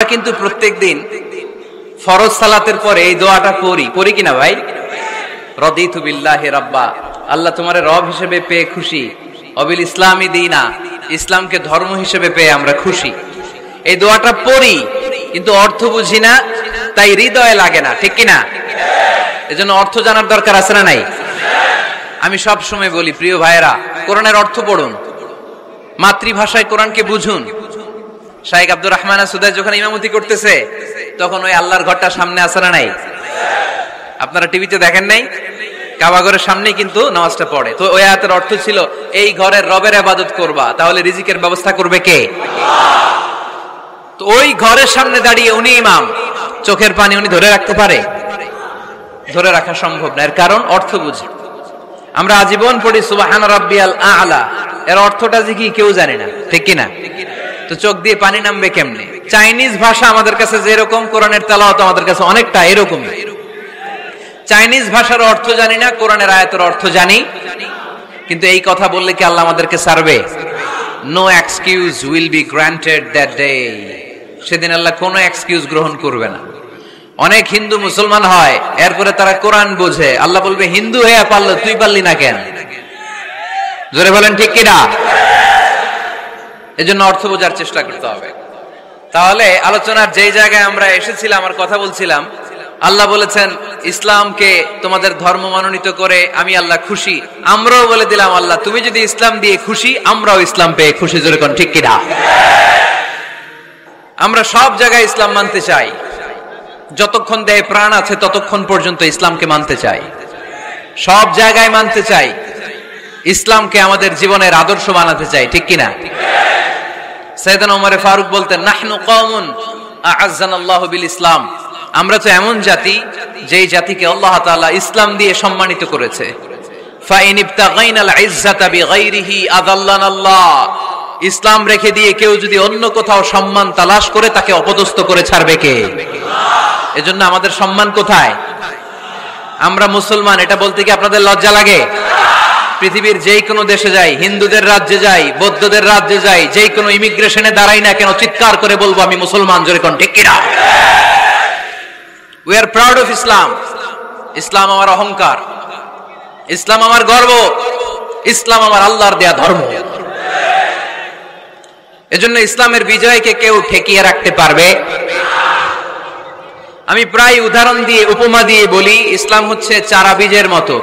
কিন্তু প্রত্যেকদিন ফরজ সালাতের পরে এই দোয়াটা পড়ি কিনা ভাই? রাদিতু বিল্লাহি রাব্বা, আল্লাহ তোমারে রব হিসেবে পেয়ে খুশি, অবিল ইসলামি দীনা, ইসলামকে ধর্ম হিসেবে পেয়ে আমরা খুশি। এই দোয়াটা পড়ি কিন্তু অর্থ বুঝি না, তাই হৃদয়ে লাগে না, ঠিক কিনা? এজন্য অর্থ জানার দরকার আছে না নাই? আমি সব সময় বলি, প্রিয় ভাইয়েরা, কোরআনের অর্থ পড়ুন, মাতৃভাষায় কোরআনকে বুঝুন। শাইখ আব্দুর রহমান সুদাই যখন ইমামতি করতেছে তখন ওই আল্লাহর ঘরটা সামনে আছে না নাই? আপনারা টিভিতে দেখেন নাই? কাবা ঘরের সামনেই কিন্তু নামাজটা পড়ে। তো ওই আয়াতের অর্থ ছিল এই ঘরের রবের ইবাদত করবা, তাহলে রিজিকের ব্যবস্থা করবে কে? তো ওই ঘরের সামনে দাঁড়িয়ে উনি ইমাম, চোখের পানি উনি ধরে রাখতে পারে? ধরে রাখা সম্ভব না। এর কারণ অর্থ বুঝি। আমরা আজীবন পড়ি সুবহান রাব্বিয়াল আ'লা, এর অর্থটা যে কি কেউ জানে না, ঠিক কিনা? তো চোখ দিয়ে পানি নামবে কেমনে? চাইনিজ ভাষা আমাদের কাছে যেরকম, কোরআনের তেলাওয়াত আমাদের কাছে অনেকটা এরকমই। চাইনিজ ভাষার অর্থ জানি না, কোরআনের আয়াতের অর্থ জানি, কিন্তু এই কথা বললে কি আল্লাহ আমাদেরকে ছাড়বে? No excuse will be granted that day. সেদিন আল্লাহ কোনো এক্সকিউজ গ্রহণ করবে না। অনেক হিন্দু মুসলমান হয়, এরপরে তারা কোরআন বোঝে, আল্লাহ বলবে হিন্দু হয়ে পারলো, তুই পারলি না কেন? জোরে বলেন ঠিক কিনা? এজন্য অর্থ বোঝার চেষ্টা করতে হবে। তাহলে আলোচনার যেই জায়গায় আমরা এসেছিলাম আর কথা বলছিলাম, আল্লাহ বলেছেন ইসলামকে তোমাদের ধর্ম মনোনীত করে আমি আল্লাহ খুশি। আমরাও বলে দিলাম আল্লাহ তুমি যদি ইসলাম দিয়ে খুশি, আমরাও ইসলাম পেয়ে খুশি। জোরে কোন ঠিক কিনা? আমরা সব জায়গায় ইসলাম মানতে চাই, যতক্ষণ দেহে প্রাণ আছে ততক্ষণ পর্যন্ত ইসলামকে মানতে চাই, সব জায়গায় মানতে চাই, ইসলামকে আমাদের জীবনের আদর্শ বানাতে চাই, ঠিক কিনা? সাইয়েদনা ওমর ফারুক বলতেন, নাহনু কওমুন আ'আজ্জানাল্লাহু বিল ইসলাম, আমরা তো এমন জাতি যেই জাতিকে আল্লাহ তাআলা ইসলাম দিয়ে সম্মানিত করেছে। ফাইন ইবতাগাইনাল ইজ্জাতা বিগাইরিহি আযাল্লানাল্লাহ, ইসলাম রেখে দিয়ে কেউ যদি অন্য কোথাও সম্মান তালাশ করে তাকে অপদস্থ করে ছাড়বে কে? এজন্য আমাদের সম্মান কোথায়? আমরা মুসলমান, এটা বলতে কি আপনাদের লজ্জা লাগে? পৃথিবীর যেই কোনো দেশে যাই, হিন্দুদের রাজ্যে যাই, বৌদ্ধদের রাজ্যে যাই, যেই কোনো ইমিগ্রেশনে দাঁড়াই না কেন, চিৎকার করে বলবো আমি মুসলমান। জোরে কোন ঠিক কিনা? We are proud of Islam. ইসলাম আমার অহংকার, ইসলাম আমার গর্ব, ইসলাম আমার আল্লাহর দেয়া ধর্ম। এজন্য ইসলামের বিজয়কে কেউ ঠেকিয়ে রাখতে পারবে? আমি প্রায় উদাহরণ দিয়ে, উপমা দিয়ে বলি, ইসলাম হচ্ছে চারা বীজের মতো।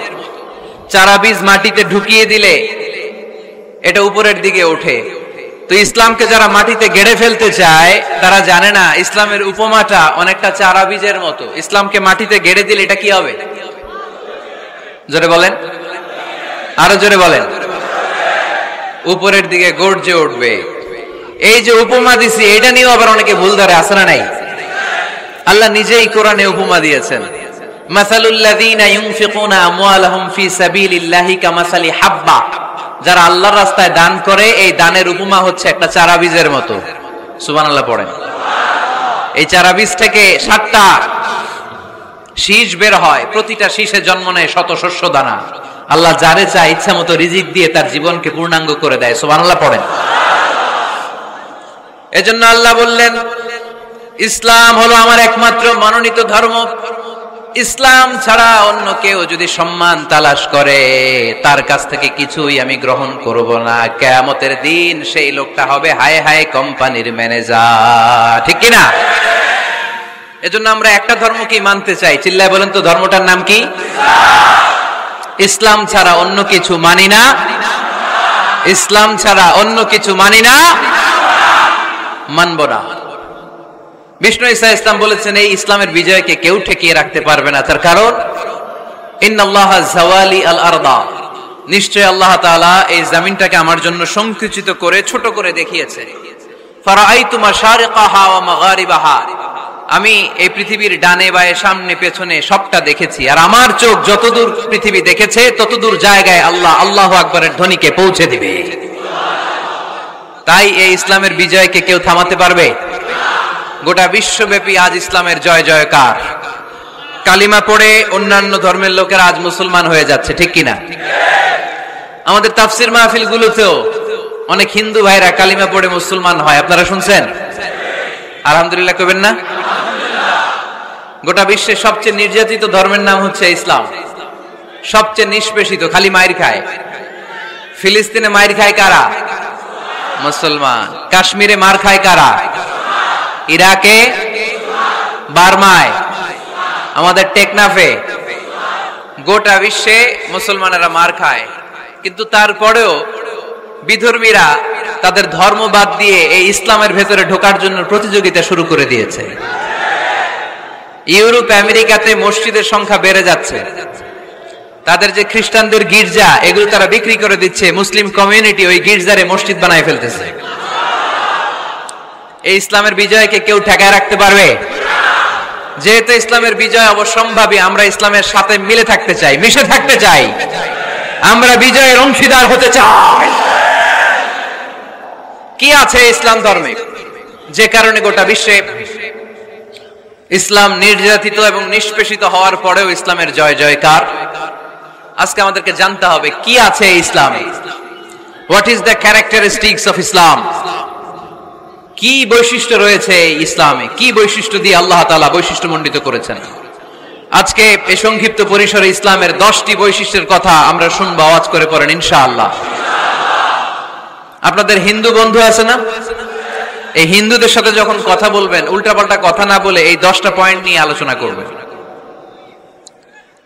চারা বীজ মাটিতে ঢুকিয়ে দিলে এটা উপরের দিকে ওঠে। তো ইসলামকে যারা মাটিতে গেড়ে ফেলতে চায় তারা জানে না ইসলামের উপমাটা অনেকটা চারা বীজের মতো। ইসলামকে মাটিতে গেড়ে দিলে এটা কি হবে? জোরে বলেন, আরো জোরে বলেন। উপরের দিকে গর্জে উঠবে। এই যে উপমা দিছি, এটা নিয়েও আবার অনেকে ভুল ধরে, আছে না নাই? আল্লাহ নিজেই কোরআনে উপমা দিয়েছেন, মাসালুল লাযীনা ইউনফিকুনা আমওয়ালাহুম ফি সাবিলিল্লাহি কামাসালি হাব্বা, যারা আল্লাহর রাস্তায় দান করে এই দানের উপমা হচ্ছে একটা চারা বীজের মতো। সুবহানাল্লাহ পড়েন। এই চারা বীজ থেকে 7টা শীষ বের হয়, প্রতিটা শীষে জন্ম নেয় শত শস্য দানা। আল্লাহ যারে চায় ইচ্ছা মতো রিজিক দিয়ে তার জীবনকে পূর্ণাঙ্গ করে দেয়। সুবহানাল্লাহ পড়েন। এজন্য আল্লাহ বললেন ইসলাম হলো আমার একমাত্র মনোনীত ধর্ম। ইসলাম ছাড়া অন্য কেউ যদি সম্মান তালাশ করে তার কাছ থেকে কিছুই আমি গ্রহণ করব না। কিয়ামতের দিন সেই লোকটা হবে হায় হায় কোম্পানির ম্যানেজার, ঠিক কিনা? এজন্য আমরা একটা ধর্মকেই মানতে চাই। চিল্লায় বলেন তো, ধর্মটার নাম কি? ইসলাম ছাড়া অন্য কিছু মানি না, ইসলাম ছাড়া অন্য কিছু মানি না, মানব না। বিষ্ণু ঈসা ইসলাম বলেছেন এই ইসলামের বিজয়কে কেউ ঠেকিয়ে রাখতে পারবে না। তার কারণ ইন্নাল্লাহা যাওয়ালি আল আরদা, নিশ্চয় আল্লাহ তাআলা এই জমিনটাকে আমার জন্য সংকুচিত করে ছোট করে দেখিয়েছে। ফারাআইতু মাশারিকাহা ওয়া মাগারিবাহা, আমি এই পৃথিবীর ডানে বায়ে সামনে পেছনে সবটা দেখেছি, আর আমার চোখ যতদূর পৃথিবী দেখেছে ততদূর জায়গায় আল্লাহ আল্লাহু আকবারের ধ্বনিকে পৌঁছে দিবে। তাই এই ইসলামের বিজয়কে কেউ থামাতে পারবে? গোটা বিশ্বব্যাপী আজ ইসলামের জয় জয়কার। কালিমা পড়ে অন্যান্য ধর্মের লোকেরা আজ মুসলমান হয়ে যাচ্ছে, ঠিক কিনা? আমাদের তাফসির মাহফিল গুলোতেও অনেক হিন্দু ভাইরা কালিমা পড়ে মুসলমান হয়, আপনারা শুনছেন? আলহামদুলিল্লাহ কইবেন না? গোটা বিশ্বের সবচেয়ে নির্যাতিত ধর্মের নাম হচ্ছে ইসলাম। সবচেয়ে নিষ্পেষিত, খালি মাইর খায়। ফিলিস্তিনে মাইর খায় কারা? মুসলমান। কাশ্মীরে মার খায় কারা? ইরাকে, বার্মায়, আমাদের টেকনাফে, গোটা বিশ্বে মুসলমানেরা মার খায়। কিন্তু তারপরেও বিধর্মীরা তাদের ধর্ম বাদ দিয়ে এই ইসলামের ভেতরে ঢোকার জন্য প্রতিযোগিতা শুরু করে দিয়েছে। ইউরোপ আমেরিকাতে মসজিদের সংখ্যা বেড়ে যাচ্ছে। তাদের যে খ্রিস্টানদের গির্জা, এগুলো তারা বিক্রি করে দিচ্ছে। মুসলিম কমিউনিটি ওই গির্জারে মসজিদ বানায় ফেলতেছে। এই ইসলামের বিজয়কে কেউ ঠেকায় রাখতে পারবে? যেহেতু ইসলামের বিজয় অবশ্যম্ভাবী, আমরা ইসলামের সাথে মিলে থাকতে চাই, মিশে থাকতে চাই। আমরা বিজয়ের অংশীদার হতে চাই। কি আছে ইসলাম ধর্মে যে কারণে গোটা বিশ্বে ইসলাম নির্যাতিত এবং নিষ্পেষিত হওয়ার পরেও ইসলামের জয় জয়কার? আজকে আমাদেরকে জানতে হবে কি আছে ইসলামে। What is the characteristics of Islam? কি বৈশিষ্ট্য রয়েছে ইসলামে? কি বৈশিষ্ট্য দিয়ে আল্লাহ তাআলা বৈশিষ্ট্যমণ্ডিত করেছেন? আজকে এই সংক্ষিপ্ত পরিসরে ইসলামের 10টি বৈশিষ্ট্যের কথা আমরা শুনবো। আওয়াজ করে পড়েন ইনশাআল্লাহ। আপনাদের হিন্দু বন্ধু আছে না? এই হিন্দুদের সাথে যখন কথা বলবেন, উল্টাপাল্টা কথা না বলে এই 10টা পয়েন্ট নিয়ে আলোচনা করবেন।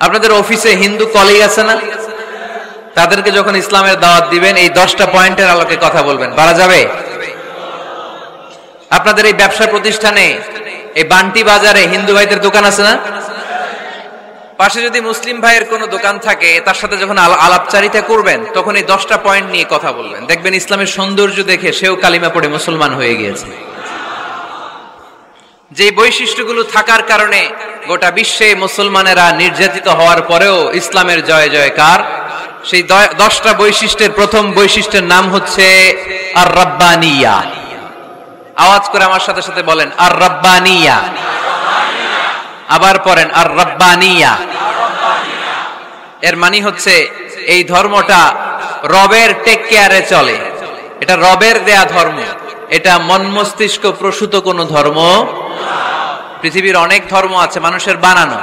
আপনাদের অফিসে হিন্দু কলিগ আছে না? তাদেরকে যখন ইসলামের দাওয়াত দিবেন, এই 10টা পয়েন্টের আলোকে কথা বলবেন। পারা যাবে? আপনাদের এই ব্যবসা প্রতিষ্ঠানে, এই বান্টি বাজারে হিন্দু ভাইদের দোকান আছে না? পাশে যদি মুসলিম ভাইয়ের কোনো দোকান থাকে, তার সাথে যখন আলাপচারিতা করবেন, তখন এই 10টা পয়েন্ট নিয়ে কথা বলবেন। দেখবেন ইসলামের সৌন্দর্য দেখে সেও কালিমা পড়ে মুসলমান হয়ে গিয়েছে। যে বৈশিষ্ট্যগুলো থাকার কারণে গোটা বিশ্বে মুসলমানেরা নির্যাতিত হওয়ার পরেও ইসলামের জয় জয়কার, সেই 10টা বৈশিষ্ট্যের প্রথম বৈশিষ্ট্যের নাম হচ্ছে আর রাব্বানিয়া। আওয়াজ করে আমার সাথে সাথে বলেন আর রাব্বানিয়া। আবার পড়েন আর রাব্বানিয়া। এর মানে হচ্ছে এই ধর্মটা রবের টেক কেয়ারে চলে। এটা রবের দেয়া ধর্ম। এটা মন মস্তিষ্ক প্রসূত কোনো ধর্ম। পৃথিবীর অনেক ধর্ম আছে মানুষের বানানো।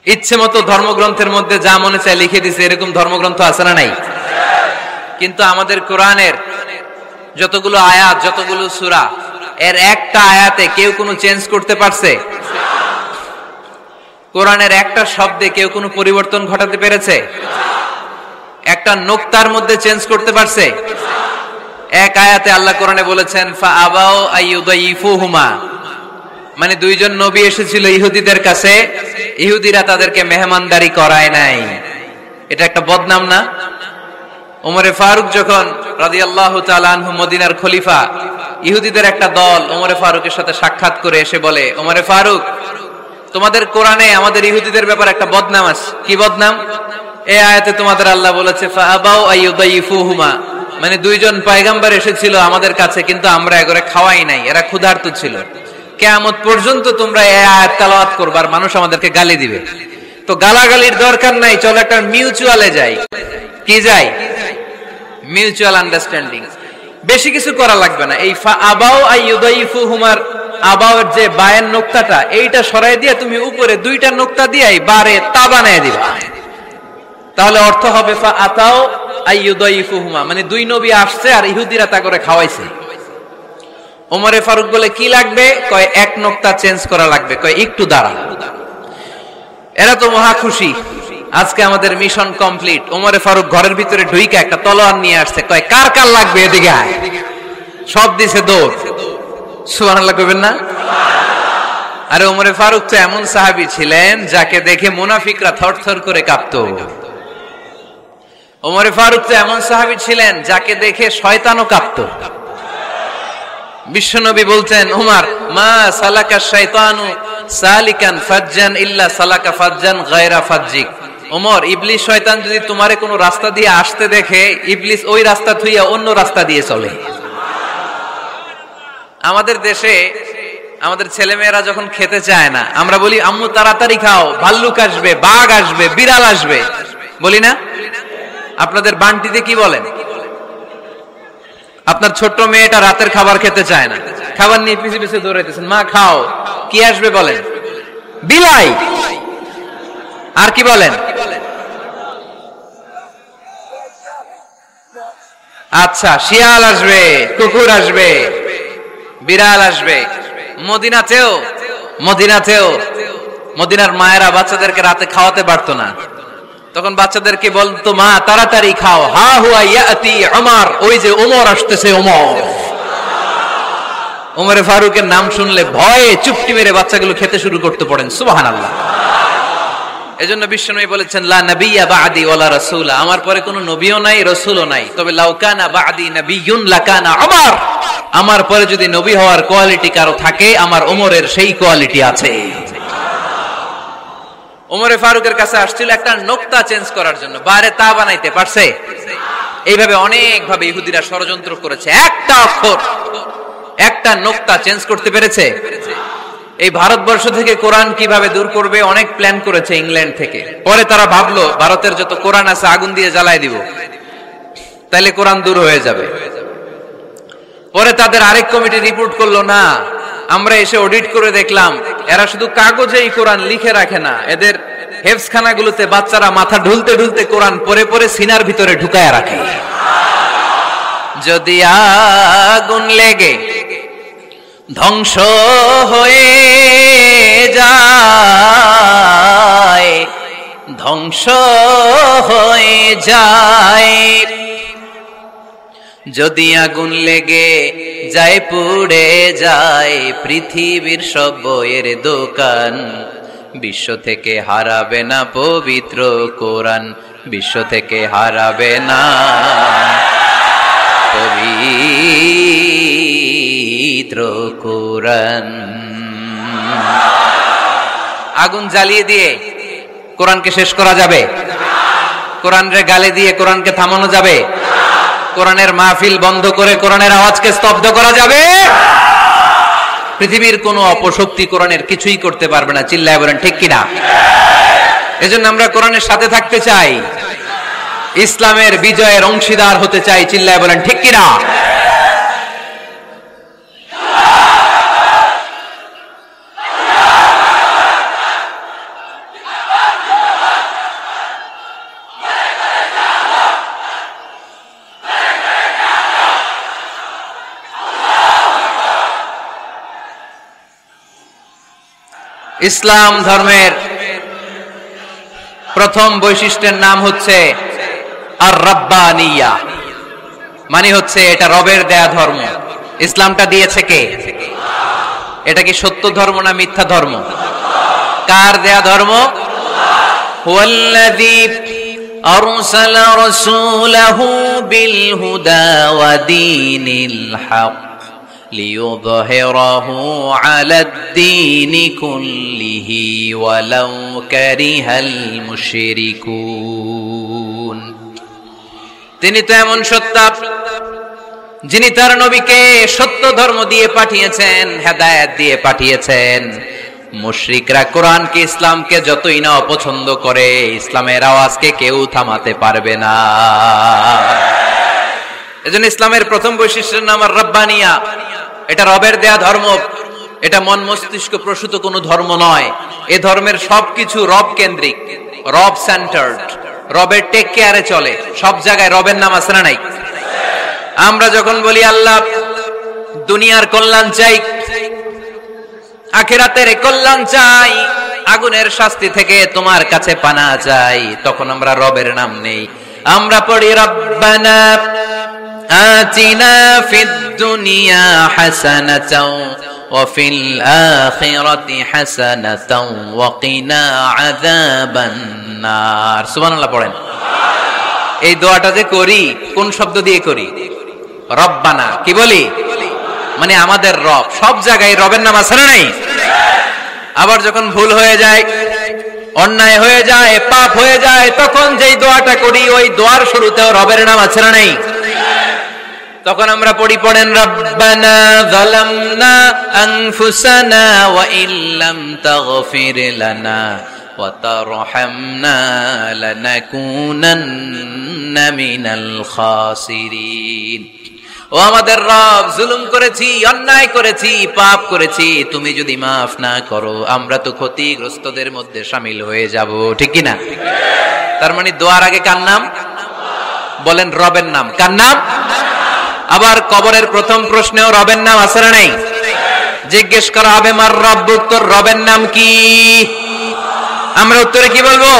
ইচ্ছে মতো ধর্মগ্রন্থের মধ্যে যা মনে চায় লিখে দিছে, এরকম ধর্মগ্রন্থ আছে না নাই? কিন্তু আমাদের কোরআনের যতগুলো আয়াত, যতগুলো সূরা, এর একটা আয়াতে কেউ কোনো চেঞ্জ করতে পারছে? কোরআনের একটা শব্দে কেউ কোনো পরিবর্তন ঘটাতে পেরেছে? একটা নোক্তার মধ্যে চেঞ্জ করতে পারছে? এক আয়াতে আল্লাহ কোরআনে বলেছেন ফাআবাউ আইয়ুদাইফুহুমা, মানে দুইজন নবী এসেছিল ইহুদিদের কাছে, ইহুদিরা তাদেরকে মেহমানদারি করায় নাই। এটা একটা বদনাম না? ওমরে ফারুক যখন রাদিয়াল্লাহু তাআলা আনহু মদিনার খলিফা, ইহুদিদের একটা দল ওমরে ফারুকের সাথে সাক্ষাৎ করে এসে বলে, ওমরে ফারুক, তোমাদের কোরআনে আমাদের ইহুদিদের ব্যাপারে একটা বদনাম আছে। কি বদনাম? এই আয়াতে তোমাদের আল্লাহ বলেছে ফাআবাউ আইয়ুদাইফুহুমা, মানে দুইজন পয়গম্বর এসেছিল আমাদের কাছে, কিন্তু আমরা এগরে খাওয়াই নাই, এরা ক্ষুধার্ত ছিল। কিয়ামত পর্যন্ত তোমরা এই আয়াত তেলাওয়াত করবে আর মানুষ আমাদেরকে গালি দিবে। তো গালাগালির দরকার নাই, চলো একটা মিউচুয়ালে যাই। কি যাই? Mutual understanding. বেশি কিছু করা লাগবে না। এই ফাআবাউ আইয়ুদাইফুহুমার আবাউর যে বায়ের নোক্তাটা, এইটা সরাই দিয়ে তুমি উপরে দুইটা নোক্তা দিয়েই বারে তা বানায় দিবা। তাহলে অর্থ হবে ফাআতাউ আইয়ুদাইফুহুমা, মানে দুই নবী আসছে আর ইহুদিরা তা করে খাওয়াইছে। ওমরে ফারুক বলে কি লাগবে? কয় এক নোক্তা চেঞ্জ করা লাগবে। কয় একটু দাঁড়া। এরা তো মহা খুশি, আজকে আমাদের মিশন কমপ্লিট। ওমরে ফারুক ঘরের ভিতরে ঢুইকা একটা তলোয়ার নিয়ে আসছে। কয় কার কার লাগবে এদিকে আয়। সব দিছে দৌড়। সুবহানাল্লাহ কইবেন না? আরে ওমরে ফারুক তো এমন সাহাবী ছিলেন যাকে দেখে মুনাফিকরা থরথর করে কাঁপতো। ওমরে ফারুক তো এমন সাহাবী ছিলেন যাকে দেখে শয়তানও কাঁপতো। বিশ্বনবী বলতেন, ওমর মা সালাকা শাইতানু সালিকান ফাজ্জান ইল্লা সালাকা ফাজ্জান গায়রা ফাজ্জিক। ওমর, ইবলিস শয়তান যদি তোমারে কোনো রাস্তা দিয়ে আসতে দেখে, ইবলিস ওই রাস্তা থুইয়া অন্য রাস্তা দিয়ে চলে। আমাদের দেশে আমাদের ছেলেমেয়েরা যখন খেতে চায় না, আমরা বলি আম্মু তাড়াতাড়ি খাও, ভাল্লুক আসবে, বাঘ আসবে, বিড়াল আসবে, বলি না? আপনাদের বান্টিতে কি বলেন? আপনার ছোট্ট মেয়েটা রাতের খাবার খেতে চায় না, খাবার নিয়ে পিছে পিছে দৌড়াইতেছেন, মা খাও, কি আসবে বলেন? বিলাই। আর কি বলেন? আচ্ছা, শিয়াল আসবে, কুকুর আসবে, বিড়াল আসবে। মদিনাতেও মদিনার মায়েরা বাচ্চাদেরকে রাতে খাওয়াতে পারতো না, তখন বাচ্চাদেরকে বলতো, মা তাড়াতাড়ি খাও, হা হুয়া ইয়াতি উমর, ওই যে ওমর আসতেছে। ওমরে ফারুকের নাম শুনলে ভয়ে চুপটি মেরে বাচ্চাগুলো খেতে শুরু করতে পড়েন। সুবহানাল্লাহ। এজন্য বিশ্বনবী বলেছেন, লা নাবিয়্যা বা'দি ওয়ালা রাসূলা, আমার পরে কোনো নবীও নাই, রাসূলও নাই, তবে লাউ কানা বা'দি নাবিয়্যুন লাকানা উমর, আমার পরে যদি নবী হওয়ার কোয়ালিটি কারো থাকে, আমার ওমরের সেই কোয়ালিটি আছে। ওমরে ফারুকের কাছে আসছিল একটা নোকতা চেঞ্জ করার জন্য, বাইরে তা বানাইতে পারছে? এইভাবে অনেক ভাবে ইহুদিরা ষড়যন্ত্র করেছে, একটা অক্ষর, একটা নোকতা চেঞ্জ করতে পেরেছে? এই ভারতবর্ষ থেকে কোরআন কিভাবে দূর করবে অনেক প্ল্যান করেছে ইংল্যান্ড থেকে। পরে তারা ভাবলো ভারতের যত কোরআন আছে আগুন দিয়ে জ্বালায় দিব, তাইলে কোরআন দূর হয়ে যাবে। পরে তাদের আরেক কমিটি রিপোর্ট করলো, না, আমরা এসে অডিট করে দেখলাম এরা শুধু কাগজেই কোরআন লিখে রাখে না, এদের হেফজখানাগুলোতে বাচ্চারা মাথা ঢুলতে ঢুলতে কোরআন পড়ে পড়ে সিনার ভিতরে ঢুকায় রাখে। যদি আগুন লেগে ধ্বংস হয়ে যায়, ধ্বংস হয়ে যায়, যদি আগুন লেগে যায় পুড়ে যায় পৃথিবীর সব বইয়ের দোকান, বিশ্ব থেকে হারাবে না পবিত্র কোরআন, বিশ্ব থেকে হারাবে না পবিত্র কোরআন। আগুন জ্বালিয়ে দিয়ে কোরআনকে শেষ করা যাবে? কোরআনরে গালে দিয়ে কোরআনকে থামানো যাবে? কোরআনের মাহফিল বন্ধ করে কোরআনের আওয়াজকে স্তব্ধ করা যাবে? পৃথিবীর কোন অপশক্তি কোরআনের কিছুই করতে পারবে না। চিল্লায় বলেন ঠিক কিনা? এজন্য আমরা কোরআনের সাথে থাকতে চাই, ইসলামের বিজয়ের অংশীদার হতে চাই। চিল্লায় বলেন ঠিক কিনা? ইসলাম ধর্মের প্রথম বৈশিষ্ট্যের নাম হচ্ছে আর রাব্বানিয়া, মানে হচ্ছে এটা রবের দেয়া ধর্ম। ইসলামটা দিয়েছে কে? এটা কি সত্য ধর্ম না মিথ্যা ধর্ম? কার দেয়া ধর্ম? হুয়াল্লাযী আরসালা রাসূলাহু বিল হুদা ওয়া দীনিল হক লিইয়ুযহিরাহু আলাদ-দীনি কুল্লিহি ওয়ালাউ কারিহাল মুশরিকুন। তিনি তো এমন সত্তা যিনি তার নবীকে সত্য ধর্ম দিয়ে পাঠিয়েছেন, হেদায়েত দিয়ে পাঠিয়েছেন। মুশরিকরা কোরআনকে, ইসলামকে যতই না অপছন্দ করে, ইসলামের আওয়াজকে কেউ থামাতে পারবে না। এজন্য ইসলামের প্রথম বৈশিষ্ট্যের নাম আর রাব্বানিয়া। এটা রবের দেয়া ধর্ম, এটা মন মস্তিষ্ক প্রসূত কোনো ধর্ম নয়। এ ধর্মের সবকিছু রব কেন্দ্রিক, রব সেন্টার্ড, রবের টেক কেয়ারে চলে। সব জায়গায় রবের নাম আছে না নাই? আমরা যখন বলি আল্লাহ দুনিয়ার কল্যাণ চাই, আখিরাতের কল্যাণ চাই, আগুনের শাস্তি থেকে তোমার কাছে পানা চাই, তখন আমরা রবের নাম নেই। আমরা পড়ি রব্বানা আতিনা ফিদ দুনিয়া হাসানাতাও ওয়া ফিল আখিরাতি হাসানাতাও ওয়া কিনা আযাবান নার। সুবহানাল্লাহ পড়েন। এই দোয়াটা যে করি, কোন শব্দ দিয়ে করি? রব্বানা। কি বলি? মানে আমাদের রব। সব জায়গায় রবের নাম আছে না নাই? আবার যখন ভুল হয়ে যায়, অন্যায় হয়ে যায়, পাপ হয়ে যায়, তখন যেই দোয়াটা করি ওই দোয়ার শুরুতেও রবের নাম আছে না নাই? তখন আমরা পড়েন রব্বানা যালামনা আনফুসানা ওয়া ইল্লাম তাগফির লানা ওয়া তারহামনা লানাকুনান্না মিনাল খাসিরিন। ও আমাদের রব, জুলুম করেছি, অন্যায় করেছি, পাপ করেছি, তুমি যদি মাফ না করো আমরা তো ক্ষতিগ্রস্তদের মধ্যে শামিল হয়ে যাব, ঠিক কি না? তার মানে দোয়ার আগে কার নাম বলেন? রবের নাম। কার নাম? আবার কবরের প্রথম প্রশ্নেও রবের নাম আছে না নাই? জিজ্ঞেস করা হবে মার রব্বুক, তোর রবের নাম কি? আমরা উত্তরে কি বলবো?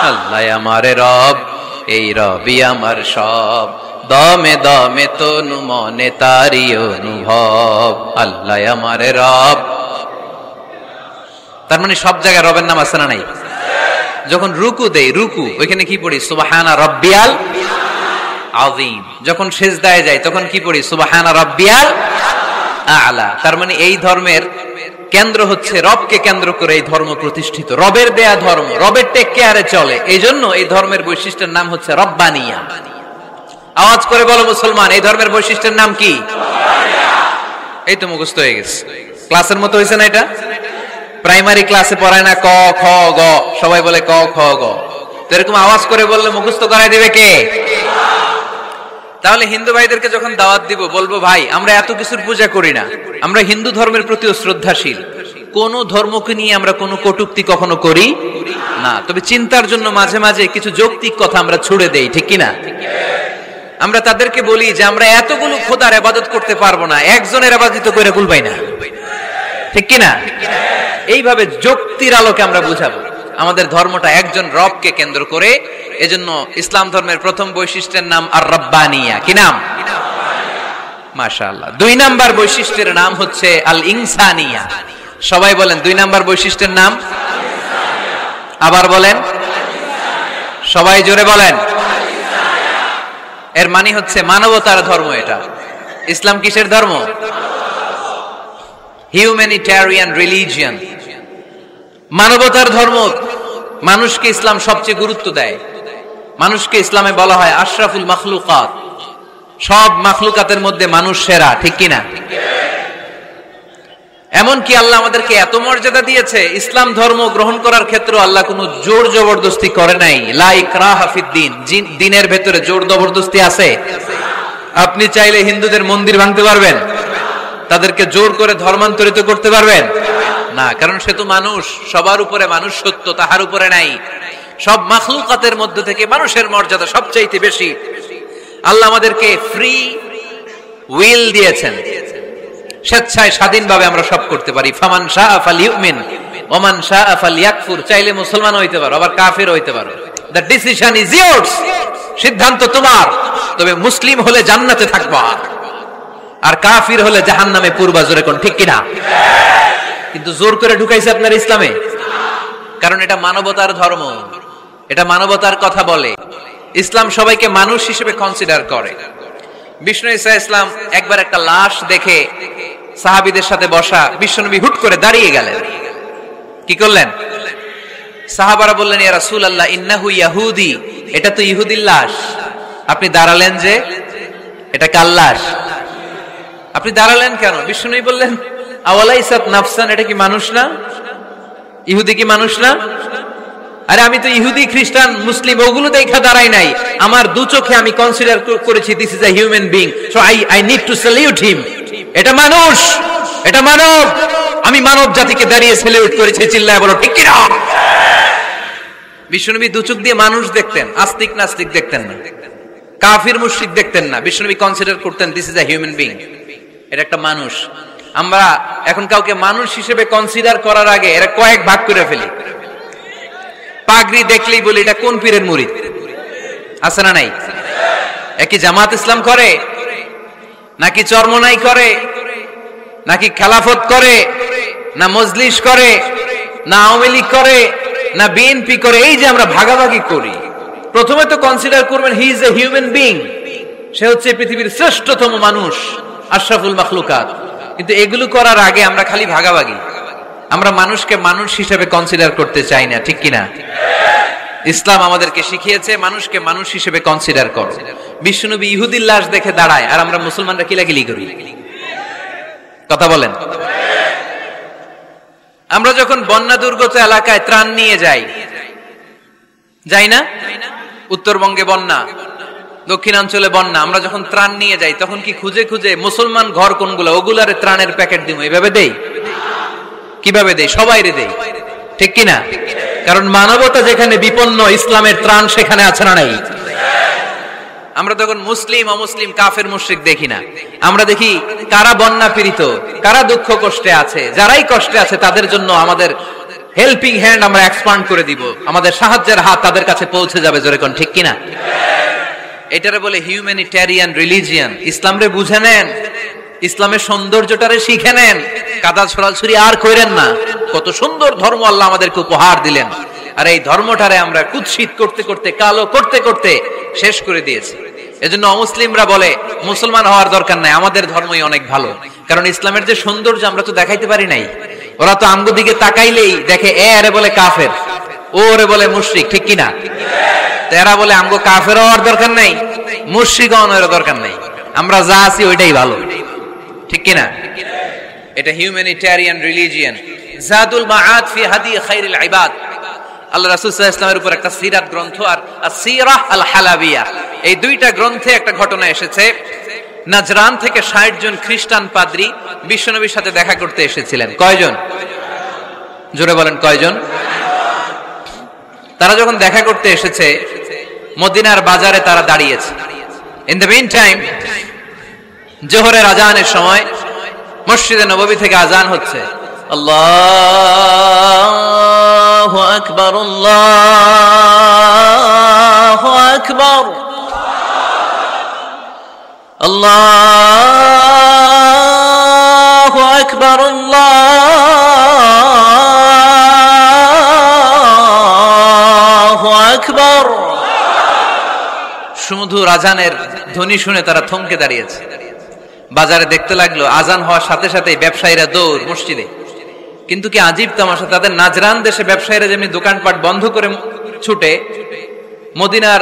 আল্লাহ আমারে রব, এই রবি আমার সব, দমে দমে তনু মনে তারি অনুভব, আল্লাহ আমারে রব। তার মানে সব জায়গায় রবের নাম আছে না নাই? যখন রুকু দেই, রুকু ওইখানে কি পড়ি? সুবহানা রাব্বিয়াল আযীম। যখন সিজদায় যাই তখন কি পড়ি? সুবহানা রাব্বিয়াল আ'লা। তার মানে এই ধর্মের কেন্দ্র হচ্ছে রবকে কেন্দ্র করে এই ধর্ম প্রতিষ্ঠিত, রবের দেয়া ধর্ম, রবের টেক কেয়ারে চলে। এই জন্য এই ধর্মের বৈশিষ্ট্যের নাম হচ্ছে রব্বানিয়া। আওয়াজ করে বলো মুসলমান, এই ধর্মের বৈশিষ্ট্যের নাম কি? এই তো মুখস্থ হয়ে গেছে, ক্লাসের মতো হয়েছে না এটা? প্রাইমারি ক্লাসে পড়ায় না ক খ গ, সবাই বলে ক খ গ, তো এরকম আওয়াজ করে বললে মুখস্থ করাই দিবে কে? তাহলে হিন্দু ভাইদেরকে যখন দাওয়াত দিব বলবো, ভাই আমরা এত কিছুর পূজা করি না, আমরা হিন্দু ধর্মের প্রতিও শ্রদ্ধাশীল, কোন ধর্মকে নিয়ে আমরা কোনো কটূক্তি কখনো করি না, তবে চিন্তার জন্য মাঝে মাঝে কিছু যৌক্তিক কথা আমরা ছুড়ে দেই, ঠিক কিনা? আমরা তাদেরকে বলি যে আমরা এতগুলো খোদার ইবাদত করতে পারবো না, একজনের ইবাদত করে কুলবাই না, ঠিক কিনা? এইভাবে যুক্তির আলোকে আমরা বুঝাবো আমাদের ধর্মটা একজন রবকে কেন্দ্র করে। এজন্য ইসলাম ধর্মের প্রথম বৈশিষ্ট্যের নাম আর রব্বানিয়া। কি নাম? মাশাআল্লাহ। 2 নাম্বার বৈশিষ্ট্যের নাম হচ্ছে আল ইনসানিয়া। সবাই বলেন 2 নাম্বার বৈশিষ্ট্যের নাম। আবার বলেন, সবাই জোরে বলেন। এর মানে হচ্ছে মানবতার ধর্ম। এটা ইসলাম কিসের ধর্ম? হিউম্যানিটেরিয়ান রিলিজিয়ন, মানবতার ধর্ম। মানুষকে ইসলাম সবচেয়ে গুরুত্ব দেয়। মানুষকে ইসলামে বলা হয় আশরাফুল মাখলুকাত, সব মাখলুকাতের মধ্যে মানুষ সেরা, ঠিক কিনা? এমনকি আল্লাহ আমাদেরকে এত মর্যাদা দিয়েছে, ইসলাম ধর্ম গ্রহণ করার ক্ষেত্রে আল্লাহ কোনো জোর জবরদস্তি করে নাই। লা ইকরাহা ফিদ্দিন, দ্বীনের ভেতরে জোর জবরদস্তি আছে? আপনি চাইলে হিন্দুদের মন্দির ভাঙতে পারবেন, তাদেরকে জোর করে ধর্মান্তরিত করতে পারবেন না, কারণ সে তো মানুষ, সবার উপরে মানুষ সত্য, তাহার উপরে নাই। সব মাখলুকাতের মধ্যে থেকে মানুষের মর্যাদা সবচাইতে বেশি। আল্লাহ আমাদেরকে ফ্রি উইল দিয়েছেন, স্বেচ্ছায় স্বাধীনভাবে আমরা সব করতে পারি। ফামান শাআ ফালিউমিন ওয়া মান শাআ ফালিয়াকফুর। চাইলে মুসলমান হইতে পারো, আবার কাফির হইতে পারো। দ্য ডিসিশন ইজ ইয়ার্স, সিদ্ধান্ত তোমার। তবে মুসলিম হলে জান্নাতে থাকবা, আর কাফির হলে জাহান্নামে পূর্বা। জোরে কোন ঠিক কিনা? কিন্তু জোর করে ঢুকাইছে আপনার ইসলামে, কারণ এটা মানবতার ধর্ম, এটা মানবতার কথা বলে। ইসলাম সবাইকে মানুষ হিসেবে কনসিডার করে। বিষ্ণু ঈসা ইসলাম একবার একটা লাশ দেখে সাহাবীদের সাথে বসা, বিশ্বনবী হুট করে দাঁড়িয়ে গেলেন। কি করলেন? সাহাবারা বললেন, ইয়া রাসূলুল্লাহ ইন্নাহু ইয়াহুদি, এটা তো ইহুদির লাশ। আপনি দাঁড়ালেন যে, এটা কার লাশ? আপনি দাঁড়ালেন কেন? বিষ্ণুনবী বললেন, আওয়ালাইসাত নাফসান, এটা কি মানুষ না? ইহুদি কি মানুষ না? আরে আমি তো ইহুদি, খ্রিস্টান, মুসলিম ওগুলো দেখা দাঁড়াই নাই, আমার দু চোখে আমি কনসিডার করেছি this is a human being, so I need to salute হিম। এটা মানুষ, এটা মানব, আমি মানব জাতিকে দাঁড়িয়ে স্যালিউট করেছি। চিল্লায় বলো ঠিক কি না? বিশ্বনবী দু চোখ দিয়ে মানুষ দেখতেন, আস্তিক নাস্তিক দেখতেন না, কাফির মুশরিক দেখতেন না। বিশ্বনবী কনসিডার করতেন this is a human being, এটা একটা মানুষ। আমরা এখন কাউকে মানুষ হিসেবে কনসিডার করার আগে এরা কয়েক ভাগ করে ফেলি। পাগড়ি দেখলেই বলি এটা কোন পীরের মুরিদ, আছে না নাই? একই জামাত ইসলাম করে, নাকি চরমনাই করে, নাকি খেলাফত করে, না মজলিস করে, না আওয়ামী লীগ করে, না বিএনপি করে? এই যে আমরা ভাগাভাগি করি, প্রথমে তো কনসিডার করবেন he is a human being, সে হচ্ছে পৃথিবীর শ্রেষ্ঠতম মানুষ, আশরাফুল মাখলুকাত। কিন্তু এগুলো করার আগে আমরা খালি ভাগাভাগি, আমরা মানুষকে মানুষ হিসেবে কনসিডার করতে চাই না, ঠিক কিনা? ইসলাম আমাদেরকে শিখিয়েছে মানুষকে মানুষ হিসেবে কনসিডার করো। বিশ্বনবী ইহুদির লাশ দেখে দাঁড়ায়, আর আমরা মুসলমানরা কিলাকিলি করি। কথা বলেন। আমরা যখন বন্যা দুর্গত এলাকায় ত্রাণ নিয়ে যাই, যাই না? উত্তরবঙ্গে বন্যা, দক্ষিণাঞ্চলে বন্যা, আমরা যখন ত্রাণ নিয়ে যাই তখন কি খুঁজে খুঁজে মুসলমান ঘর কোনগুলো ওগুলারে ত্রাণের প্যাকেট দিব এভাবে দেই? কিভাবে দেই? সবাইরে দেই, ঠিক কিনা? কারণ মানবতা যেখানে বিপন্ন, ইসলামের ত্রাণ সেখানে আছে না নাই? আমরা তখন মুসলিম অমুসলিম কাফের মুশরিক দেখি না, আমরা দেখি কারা বন্যা পীড়িত, কারা দুঃখ কষ্টে আছে, যারাই কষ্টে আছে তাদের জন্য আমাদের হেল্পিং হ্যান্ড আমরা এক্সপান্ড করে দিব, আমাদের সাহায্যের হাত তাদের কাছে পৌঁছে যাবে। জোরে কোন ঠিক কিনা? এটারে বলে হিউম্যানিটেরিয়ান রিলিজিয়ান। ইসলামরে বুঝে নেন, ইসলামের সৌন্দর্যটারে শিখে নেন, কাদা ছড়াছড়ি আর কইরেন না। কত সুন্দর ধর্ম আল্লাহ আমাদেরকে উপহার দিলেন, আর এই ধর্মটারে আমরা কুৎসিত করতে করতে, কালো করতে করতে শেষ করে দিয়েছি। এজন্য অমুসলিমরা বলে মুসলমান হওয়ার দরকার নাই, আমাদের ধর্মই অনেক ভালো। কারণ ইসলামের যে সৌন্দর্য আমরা তো দেখাইতে পারি নাই। ওরা তো আমগো দিকে তাকাইলেই দেখে এরে বলে কাফের, ওরে বলে মুশরিক, ঠিক কিনা? এরা বলে আমগো কাফের হওয়ার দরকার নাই, মুশরিক হওয়ার দরকার নাই, আমরা যা আছি ওইটাই ভালো, ঠিক কিনা? এটা হিউম্যানিটেরিয়ান রিলিজিয়ান। জাদুল মাআদ ফি হাদি খায়রিল ইবাদ, আল্লাহ রাসূল সাল্লাল্লাহু আলাইহি ওয়াসাল্লামের উপর একটা সিরাত গ্রন্থ আর আসসিরাহ আল হালাবিয়া, এই দুইটা গ্রন্থে একটা ঘটনা এসেছে। নাজরান থেকে ৬০ জন খ্রিস্টান পাদ্রী বিশ্বনবীর সাথে দেখা করতে এসেছিলেন। কয়জন? জোরে বলেন কয়জন? তারা যখন দেখা করতে এসেছে মদিনার বাজারে তারা দাঁড়িয়েছে। ইন দ্য মিন টাইম জোহরের আজানের সময় মসজিদে নববী থেকে আজান হচ্ছে, আল্লাহু আকবার আল্লাহু আকবার আল্লাহু আকবার আল্লাহু আকবার। সুমধুর আজানের ধ্বনি শুনে তারা থমকে দাঁড়িয়েছে। বাজারে দেখতে লাগলো আজান হওয়ার সাথে সাথে ব্যবসায়ীরা দৌড় মসজিদে। কিন্তু কি আজীব তামাশা, তাদের নাজরান দেশে ব্যবসায়ীরা যেমনি দোকানপাট বন্ধ করে ছুটে, মদিনার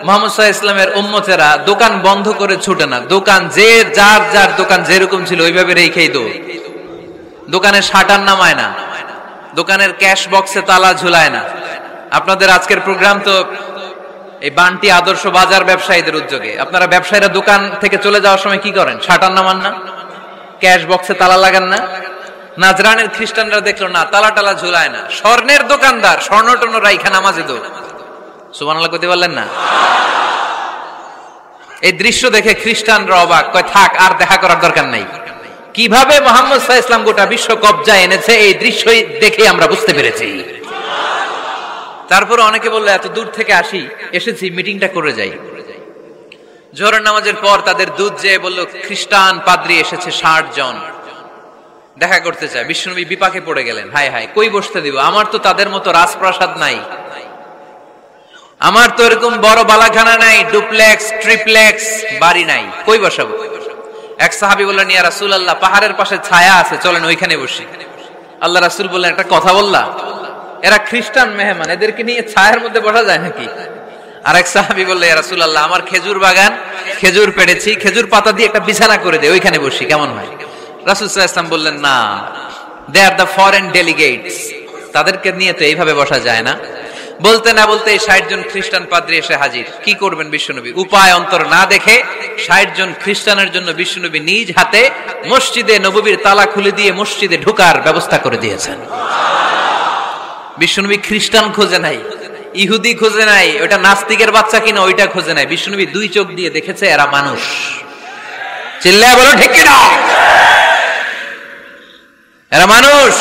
মুহাম্মদ সাল্লাল্লাহু আলাইহি ওয়াসাল্লামের উম্মতেরা দোকান বন্ধ করে ছুটে না। দোকান যে যার যার দোকান যেরকম ছিল ওইভাবে রেখেই দৌড়। দোকানের শাটার নামায় না, দোকানের ক্যাশ বক্সে তালা ঝুলায় না। আপনাদের আজকের প্রোগ্রাম তো এই বান্টি আদর্শ বাজার ব্যবসায়ীদের উদ্যোগে। আপনারা ব্যবসায়ীরা দোকান থেকে চলে যাওয়ার সময় কি করেন? শাটার নামান না, ক্যাশ বক্সে তালা লাগান না। নাজরানের খ্রিস্টানরা দেখলো না, তালা টালা ঝুলায় না। স্বর্ণের দোকানদার স্বর্ণ টর্ণ রাইখা নামাজে দৌড়। সুবহানাল্লাহ কইতে পারলেন না? এই দৃশ্য দেখে খ্রিস্টানরা অবাক, কয় থাক আর দেখা করার দরকার নাই। কিভাবে মুহাম্মদ সাল্লাল্লাহু আলাইহি ওয়াসাল্লাম গোটা বিশ্ব কবজায় এনেছে এই দৃশ্যই দেখে আমরা বুঝতে পেরেছি। তারপর অনেকে বললো এত দূর থেকে এসেছি মিটিংটা করে যাই। জোহরের নামাজের পর তাদের দুধ যেয়ে বললো খ্রিস্টান পাদ্রী এসেছে ৬০ জন দেখা করতে চায়। বিশ্বনবী বিপাকে পড়ে গেলেন, হায় হায় কই বসতে দিব, আমার তো তাদের মতো রাজপ্রাসাদ নাই, আমার তো এরকম বড় বালাখানা নাই, ডুপ্লেক্স ট্রিপ্লেক্স বাড়ি নাই, কই বসাবো? এক সাহাবী বললেন, ইয়া রাসূলুল্লাহ পাহাড়ের পাশে ছায়া আছে, চলেন ওইখানে বসি। আল্লাহ রাসূল বললেন, একটা কথা বললা, এরা খ্রিস্টান মেহমান, এদেরকে নিয়ে ছায়ার মধ্যে বসা যায় নাকি? আর এক সাহাবী বললেন, ইয়া রাসূলুল্লাহ আমার খেজুর বাগান, খেজুর পেড়েছি, খেজুর পাতা দিয়ে একটা বিছানা করে দে, ওইখানে বসি, কেমন হয়? রাসূল সাল্লাল্লাহু আলাইহি ওয়াসাল্লাম বললেন, না, দে আর দ্য ফরেন ডেলিগেটস, তাদেরকে নিয়ে তো এইভাবে বসা যায় না। বলতে না বলতে ৬০ জন খ্রিস্টান পাদ্রী এসে হাজির। কি করবেন বিশ্বনবী? উপায় অন্তর না দেখে ৬০ জন খ্রিস্টানের জন্য বিশ্বনবী নিজ হাতে মসজিদে নববীর তালা খুলে দিয়ে মসজিদে ঢোকার ব্যবস্থা করে দিয়েছেন। বিশ্বনবী খ্রিস্টান খোঁজে নাই, ইহুদি খোঁজে নাই, ওটা নাস্তিকের বাচ্চা কিনা ওইটা খোঁজে নাই। বিশ্বনবী দুই চোখ দিয়ে দেখেছে এরা মানুষ। চিল্লায় বলো ঠিক কিনা? এরা মানুষ।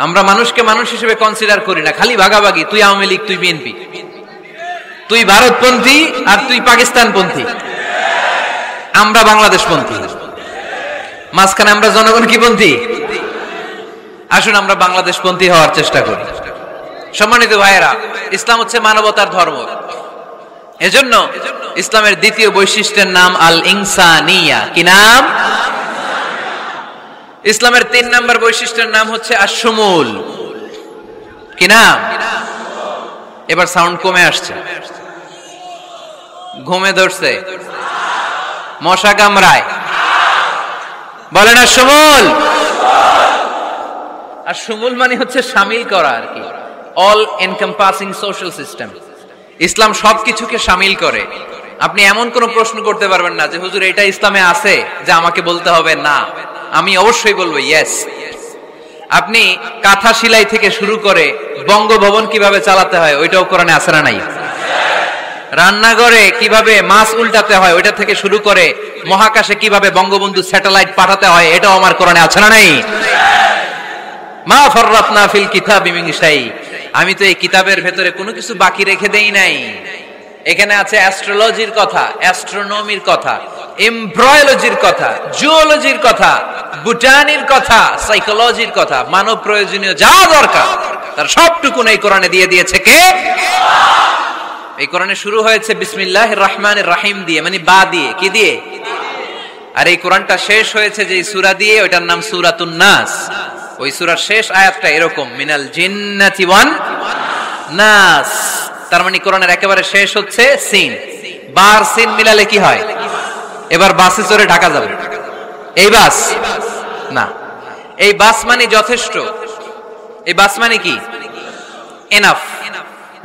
আমরা মানুষকে মানুষ হিসেবে কনসিডার করি না, খালি ভাগাভাগি, তুই আওয়ামী লীগ, তুই বিএনপি, তুই ভারতপন্থী আর তুই পাকিস্তানপন্থী, আমরা বাংলাদেশপন্থী, মাঝখানে আমরা জনগণ কি পন্থী? আসুন আমরা বাংলাদেশপন্থী হওয়ার চেষ্টা করি। সম্মানিত ভাইয়েরা, ইসলাম হচ্ছে মানবতার ধর্ম। এজন্য ইসলামের দ্বিতীয় বৈশিষ্ট্যের নাম আল ইনসানিয়া। কি নাম? ইসলামের ৩ নম্বর বৈশিষ্ট্যের নাম হচ্ছে আশ-শুমুল। কি নাম? এবার সাউন্ড কমে আসছে, ঘুমে ধরছে, মশা কামড়ায়, বলেন আশ-শুমুল। আশ-শুমুল মানে হচ্ছে শামিল করা আর কি, অল এনকম্পাসিং সোশ্যাল সিস্টেম। ইসলাম সবকিছুকে শামিল করে। আপনি এমন কোন প্রশ্ন করতে পারবেন না যে হুজুর এটা ইসলামে আছে যে আমাকে বলতে হবে না, আমি অবশ্যই বলবো ইয়েস। আপনি কাঁথা সেলাই থেকে শুরু করে বঙ্গভবন কিভাবে চালাতে হয় ওইটাও কোরআনে আছে না নাই? রান্নাঘরে কিভাবে মাছ উল্টাতে হয় ওইটা থেকে শুরু করে মহাকাশে কিভাবে বঙ্গবন্ধু স্যাটেলাইট পাঠাতে হয় এটাও আমার কোরআনে আছে না নাই? মা ফাররাতনা ফিল কিতাবি মিন শাই, আমি তো এই কিতাবের ভেতরে কোনো কিছু বাকি রেখে দেই নাই। এখানে আছে অ্যাস্ট্রোলজির কথা, অ্যাস্ট্রোনমির কথা, এমব্রয়োলজির কথা, জুওলজির কথা, বুটানির কথা, সাইকোলজির কথা, মানব প্রয়োজনীয় যা দরকার তার সবটুকু এই কোরআনে দিয়ে দিয়েছে কে? এই কোরআনে শুরু হয়েছে বিসমিল্লাহির রহমানির রহিম দিয়ে, মানে বা দিয়ে, কি দিয়ে? আর এই কোরআনটা শেষ হয়েছে যে সূরা দিয়ে, ওইটার নাম সূরাতুন নাস। ওই সূরার শেষ আয়াতটা এরকম, মিনাল জিন্নাতি ওয়ান নাস। তার মানে কোরআনের একেবারে শেষ হচ্ছে সিন। বার সিন মিলালে কি হয়? এবার বাসে চড়ে ঢাকা যাবে। এই বাস না, এই বাস মানে যথেষ্ট। এই বাস মানে কি? এনাফ।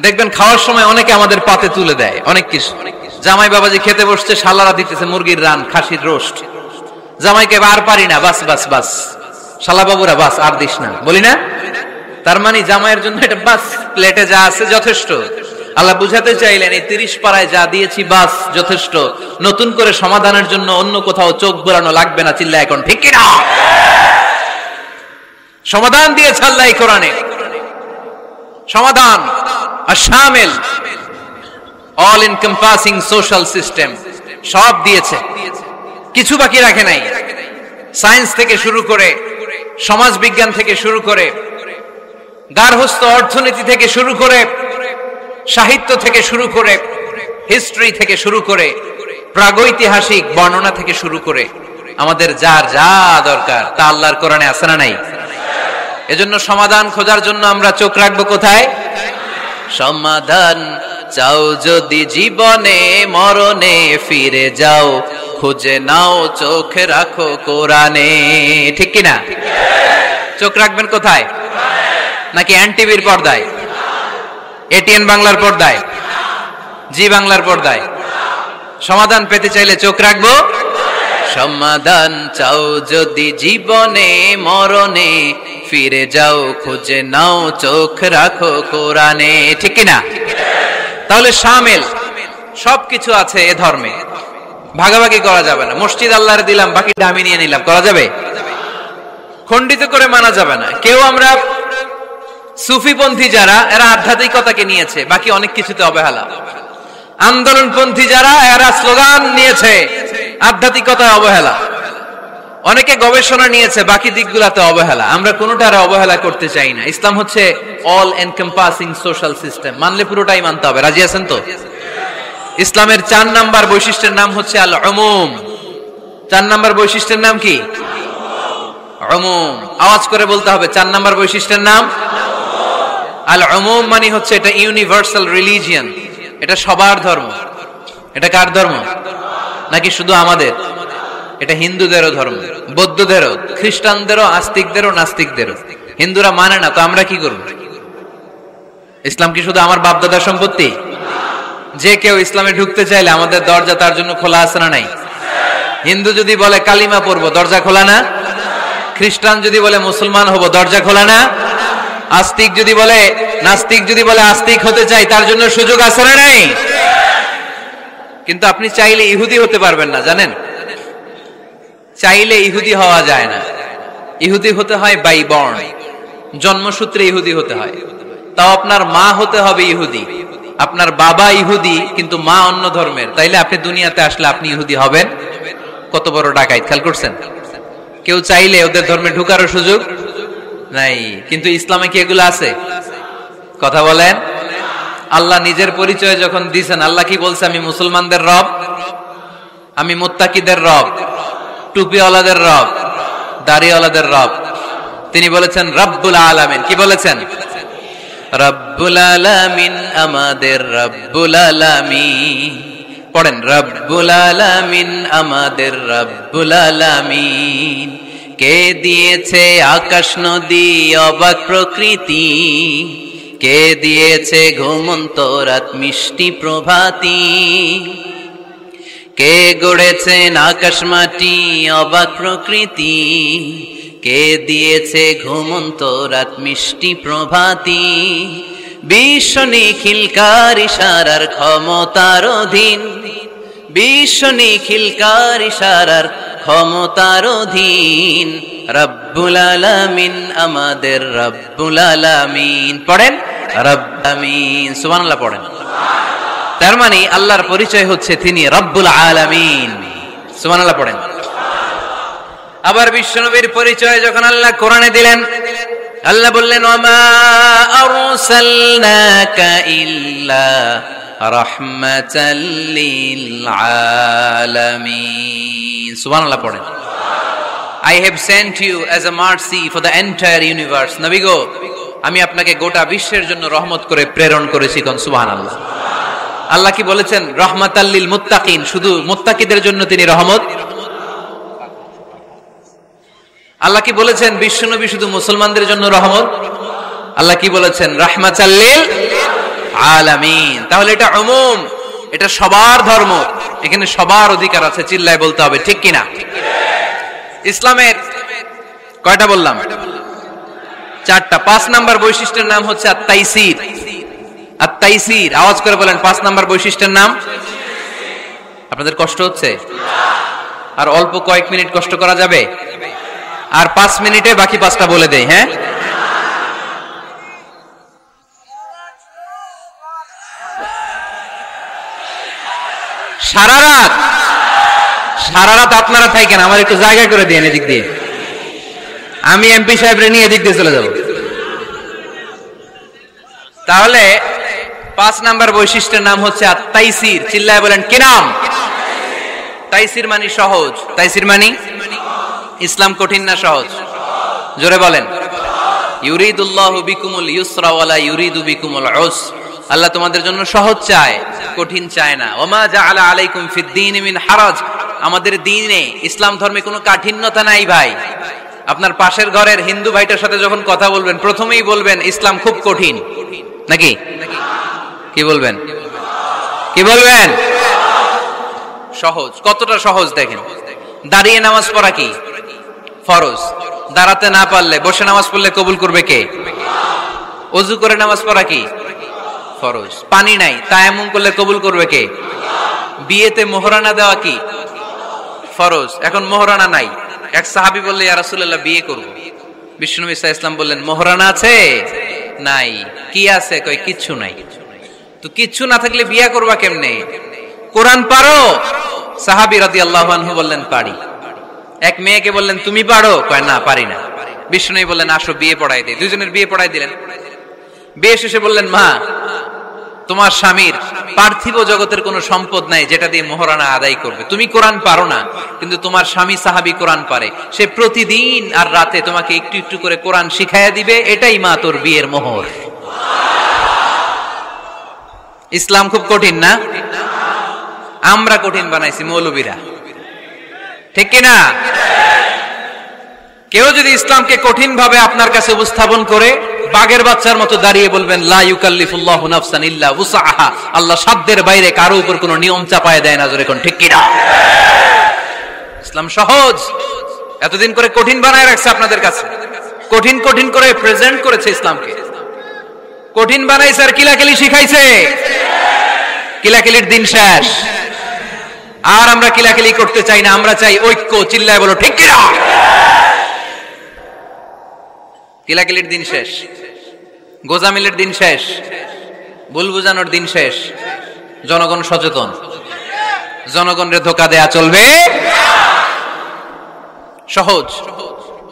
দেখবেন খাওয়ার সময় অনেকে আমাদের পাতে তুলে দেয় অনেক কিছু। জামাই বাবাজি খেতে বসছে, শালারা দিতেছে মুরগির রান, খাসির রোস্ট। জামাইকে আর পারি না, বাস বাস বাস, শালা বাবুরা বাস আর দিস না, বলি না? তার মানে জামাইয়ের জন্য এটা বাস, প্লেটে যা আছে যথেষ্ট। আল্লাহ বুঝাতে চাইলেন এই 30 পাড়ায় যা দিয়েছি বাস যথেষ্ট, নতুন করে সমাধানের জন্য অন্য কোথাও চোখ বোলানো লাগবে না। চিল্লা এখন ঠিক কিনা? সমাধান দিয়েছে আল্লাহ এই কোরআনে, সমাধান আশামিল, অল এনকম্পাসিং সোশ্যাল সিস্টেম সব দিয়েছে, কিছু বাকি রাখে নাই। সায়েন্স থেকে শুরু করে, সমাজ বিজ্ঞান থেকে শুরু করে, গার্হস্থ্য অর্থনীতি থেকে শুরু করে, সাহিত্য থেকে শুরু করে, হিস্ট্রি থেকে শুরু করে, প্রাগৈতিহাসিক বর্ণনা থেকে শুরু করে আমাদের যার যা দরকার তা আল্লাহর কোরআনে আছে না নাই? এজন্য সমাধান খোঁজার জন্য আমরা চোখ রাখবো কোথায়? সমাধান চাও যদি জীবনে মরণে ফিরে যাও, খুঁজে নাও চোখ রাখো কোরআনে। ঠিক কিনা? চোখ রাখবেন কোথায়? নাকি এনটিভির পর্দায়, এটিএন বাংলার পর্দায়, জি বাংলার পর্দায়? সমাধান পেতে চাইলে চোখ রাখবো। সমাধান চাও যদি জীবনে মরণে ফিরে যাও, খুঁজে নাও চোখ রাখো কোরআনে। ঠিক কিনা? তাহলে শামিল সবকিছু আছে এ ধর্মে, ভাগাভাগি করা যাবে না। মসজিদ আল্লাহরে দিলাম, বাকিটা আমি নিয়ে নিলাম, করা যাবে? খণ্ডিত করে মানা যাবে না। কেউ আমরা সুফিপন্থী যারা, এরা আধ্যাত্মিকতাকে নিয়েছে, বাকি অনেক কিছুতে অবহেলা। আন্দোলনপন্থী যারা, এরা স্লোগান নিয়েছে, আধ্যাত্মিকতায় অবহেলা। অনেকে গবেষণা নিয়েছে, বাকি দিকগুলোতে অবহেলা। আমরা কোনোটারে অবহেলা করতে চাই না। ইসলাম হচ্ছে অল এনকম্পাসিং সোশ্যাল সিস্টেম, মানলে পুরোটাই মানতে হবে। রাজি আছেন তো? ইসলামের 4 নাম্বার বৈশিষ্ট্যের নাম হচ্ছে আল উমুম। 4 নাম্বার বৈশিষ্ট্যের নাম কি? উমুম। আওয়াজ করে বলতে হবে, 4 নাম্বার বৈশিষ্ট্যের নাম আল উমুম। মানে হচ্ছে এটা ইউনিভার্সাল রিলিজিয়ন, এটা সবার ধর্ম। এটা কার ধর্ম? নাকি শুধু আমাদের? এটা হিন্দুদেরও ধর্ম, বৌদ্ধদেরও, খ্রিস্টানদেরও, আস্তিকদেরও, নাস্তিকদেরও। হিন্দুরা মানে না তো আমরা কি করব? ইসলাম কি শুধু আমার বাপদাদার সম্পত্তি? যে কেউ ইসলামে ঢুকতে চাইলে আমাদের দরজা তার জন্য খোলা আছে না নাই? হিন্দু যদি বলে কালিমা পড়বো, দরজা খোলা না? খ্রিস্টান যদি বলে মুসলমান হব, দরজা খোলা না? আস্তিক যদি বলে, নাস্তিক যদি বলে আস্তিক হতে চাই, তার জন্য সুযোগ আছে না নাই? কিন্তু আপনি চাইলে ইহুদি হতে পারবেন না, জানেন? চাইলে ইহুদি হওয়া যায় না। ইহুদি হতে হয় বাই বর্ন, জন্মসূত্রে ইহুদি হতে হয়। তাও আপনার মা হতে হবে ইহুদি, আপনার বাবা ইহুদি কিন্তু মা অন্য ধর্মের, তাইলে আপনি দুনিয়াতে আসলে আপনি ইহুদি হবেন? কত বড় ডাকাইত! খেয়াল করছেন? কেউ চাইলে ওদের ধর্মে ঢুকারও সুযোগ নাই। কিন্তু ইসলামে কি এগুলো আছে? কথা বলেন। আল্লাহ নিজের পরিচয় যখন দিয়েছেন, আল্লাহ কি বলছে? আমি মুসলমানদের রব, আমি মুত্তাকিদের রব, টুপিওয়ালাদের রব, দাড়িওয়ালাদের রব। তিনি বলেছেন রব্বুল আলামিন। কি বলেছেন? রব্বুল আলামিন, আমাদের রব্বুল আলামিন। পড়েন, রব্বুল আলামিন, আমাদের রব্বুল আলামিন। কে দিয়েছে আকাশ নদী অবাক প্রকৃতি, কে দিয়েছে ঘুমন্ত রাত মিষ্টি প্রভাতী, কে গড়েছেন আকাশ মাটি অবাক প্রকৃতি, কে দিয়েছে ঘুমন্ত রাত মিষ্টি প্রভাতী, বিশ্ব নিখিলকার ইশারার ক্ষমতার অধীন, বিশ্ব নিখিলকার ইশারার ক্ষমতার অধীন, রব্বুল আলামিন আমাদের রব্বুল আলামিন। পড়েন রব্বুল আলামিন, সুবহানাল্লাহ পড়েন। তার মানে আল্লাহর পরিচয় হচ্ছে তিনি রব্বুল আলামিন, সুবহানাল্লাহ পড়েন। আবার বিশ্বনবীর পরিচয় যখন আল্লাহ কোরআনে দিলেন, আল্লাহ বললেন ওয়ামা আরসালনাকা ইল্লা রাহমাতাল লিল আলামিন, সুবহানাল্লাহ পড়েন। I have sent you as a mercy for the entire universe. নবী গো, আমি আপনাকে গোটা বিশ্বের জন্য রহমত করে প্রেরণ করেছি, কোন সুবহানাল্লাহ। আল্লাহ কি বলেছেন? রহমাতাল লিল মুত্তাকিন, শুধু মুত্তাকিদের জন্য তিনি রহমত। আল্লাহ কি বলেছেন বিশ্বনবী শুধু মুসলমানদের জন্য রহমত? আল্লাহ কি বলেছেন? রাহমাতাল লিল আলামিন। তাহলে এটা উমুম, এটা সবার ধর্ম, এখানে সবার অধিকার আছে, চিল্লায় বলতে হবে ঠিক কিনা? ইসলামের কয়টা বললাম? চারটা। 5 নাম্বার বৈশিষ্ট্যের নাম হচ্ছে আত-তাইসির। আত-তাইসির, আওয়াজ করে বলেন 5 নাম্বার বৈশিষ্ট্যের নাম। আপনাদের কষ্ট হচ্ছে? আর অল্প কয়েক মিনিট কষ্ট করা যাবে? আর 5 মিনিটে বাকি 5টা বলে দেই, হ্যাঁ? সারা রাত আপনারা থাকেন, আমার একটু জায়গা করে দিন এদিক দিয়ে, আমি এমপি সাহেবরে নিয়ে এদিক দিয়ে চলে যাব। তাহলে 5 নাম্বার বৈশিষ্ট্যের নাম হচ্ছে আত-তাইসির। চিল্লায় বলেন কি নাম? তাইসির মানে সহজ। তাইসির মানে ইসলাম কঠিন না সহজ? জোরে বলেন। ইউরিদুল্লাহু বিকুমুল ইউসরা ওয়ালা ইউরিদু বিকুমুল উসর। আল্লাহ তোমাদের জন্য সহজ চায়, কঠিন চায় না। ওমা জাআলা আলাইকুম ফিদ-দীন মিন হারাজ। আমাদের দ্বীনে, ইসলাম ধর্মে কোনো কাঠিন্যতা নাই ভাই। আপনার পাশের ঘরের হিন্দু ভাইটার সাথে যখন কথা বলবেন, প্রথমেই বলবেন ইসলাম খুব কঠিন, নাকি? কি বলবেন? কি বলবেন? সহজ। কতটা সহজ দেখেন। দাঁড়িয়ে নামাজ পড়া কি ফরজ, দাঁড়াতে না পারলে বসে নামাজ পড়লে কবুল করবে কে? ওযু করে নামাজ পড়া কি ফরজ। পানি নাই, তায়াম্মুম করলে কবুল করবে কে? বিয়েতে মোহরানা দেওয়া কি ফরজ। এখন মোহরানা নাই, এক সাহাবী বললে ইয়া রাসূলুল্লাহ বিয়ে করব। বিশ্বনবী সাল্লাল্লাহু আলাইহি ওয়াসাল্লাম বললেন মোহরানা আছে? নাই। কি আছে? কয় কিচ্ছু নাই। তো কিচ্ছু না থাকলে বিয়ে করবা কেমনে? কোরআন পারো? সাহাবী রাদিয়াল্লাহু আনহু বললেন পারি। এক মেয়েকে বললেন তুমি পারো? কয় না, পারি না। বিশ্বনবী বললেন আসো বিয়ে পড়াই দেই। দুইজনের বিয়ে পড়াই দিলেন। বিয়ে শেষে বললেন মা, তোমার স্বামীর পার্থিব জগতের কোনো সম্পদ নাই যেটা দিয়ে মোহরানা আদায় করবে। তুমি কোরআন পারো না, কিন্তু তোমার স্বামী সাহাবী কোরআন পারে। সে প্রতিদিন আর রাতে তোমাকে একটু একটু করে কোরআন শিখাইয়া দিবে, এটাই মা তোর বিয়ের মোহর। ইসলাম খুব কঠিন না? আমরা কঠিন বানাইছি মৌলবীরা, ঠিক কিনা? কেউ যদি ইসলামকে কঠিন ভাবে আপনার কাছে উপস্থাপন করে, বাঘের বাচ্চার মতো দাঁড়িয়ে বলবেন লা ইউকাল্লিফুল্লাহু নাফসান ইল্লা উসআহা। আল্লাহ সাধ্যের বাইরে কারো উপর কোনো নিয়ম চাপায় দেয় না, জোরে কোন ঠিক কিনা? ইসলাম সহজ, এতদিন করে কঠিন বানায় রাখছে আপনাদের কাছে, কঠিন কঠিন করে প্রেজেন্ট করেছে ইসলামকে, কঠিন বানাইছে আর কিলাকিলি শিখাইছে। কিলাকিলির দিন শেষ, আর আমরা কিলাকিলি করতে চাই না, আমরা চাই ঐক্য। চিল্লায় বলো ঠিক কিনা? কিলাকিলির দিন শেষ, গোজামিলের দিন শেষ, ভুল বুঝানোর দিন শেষ। জনগণ সচেতন, জনগণরে ধোকা দেয়া চলবে। সহজ,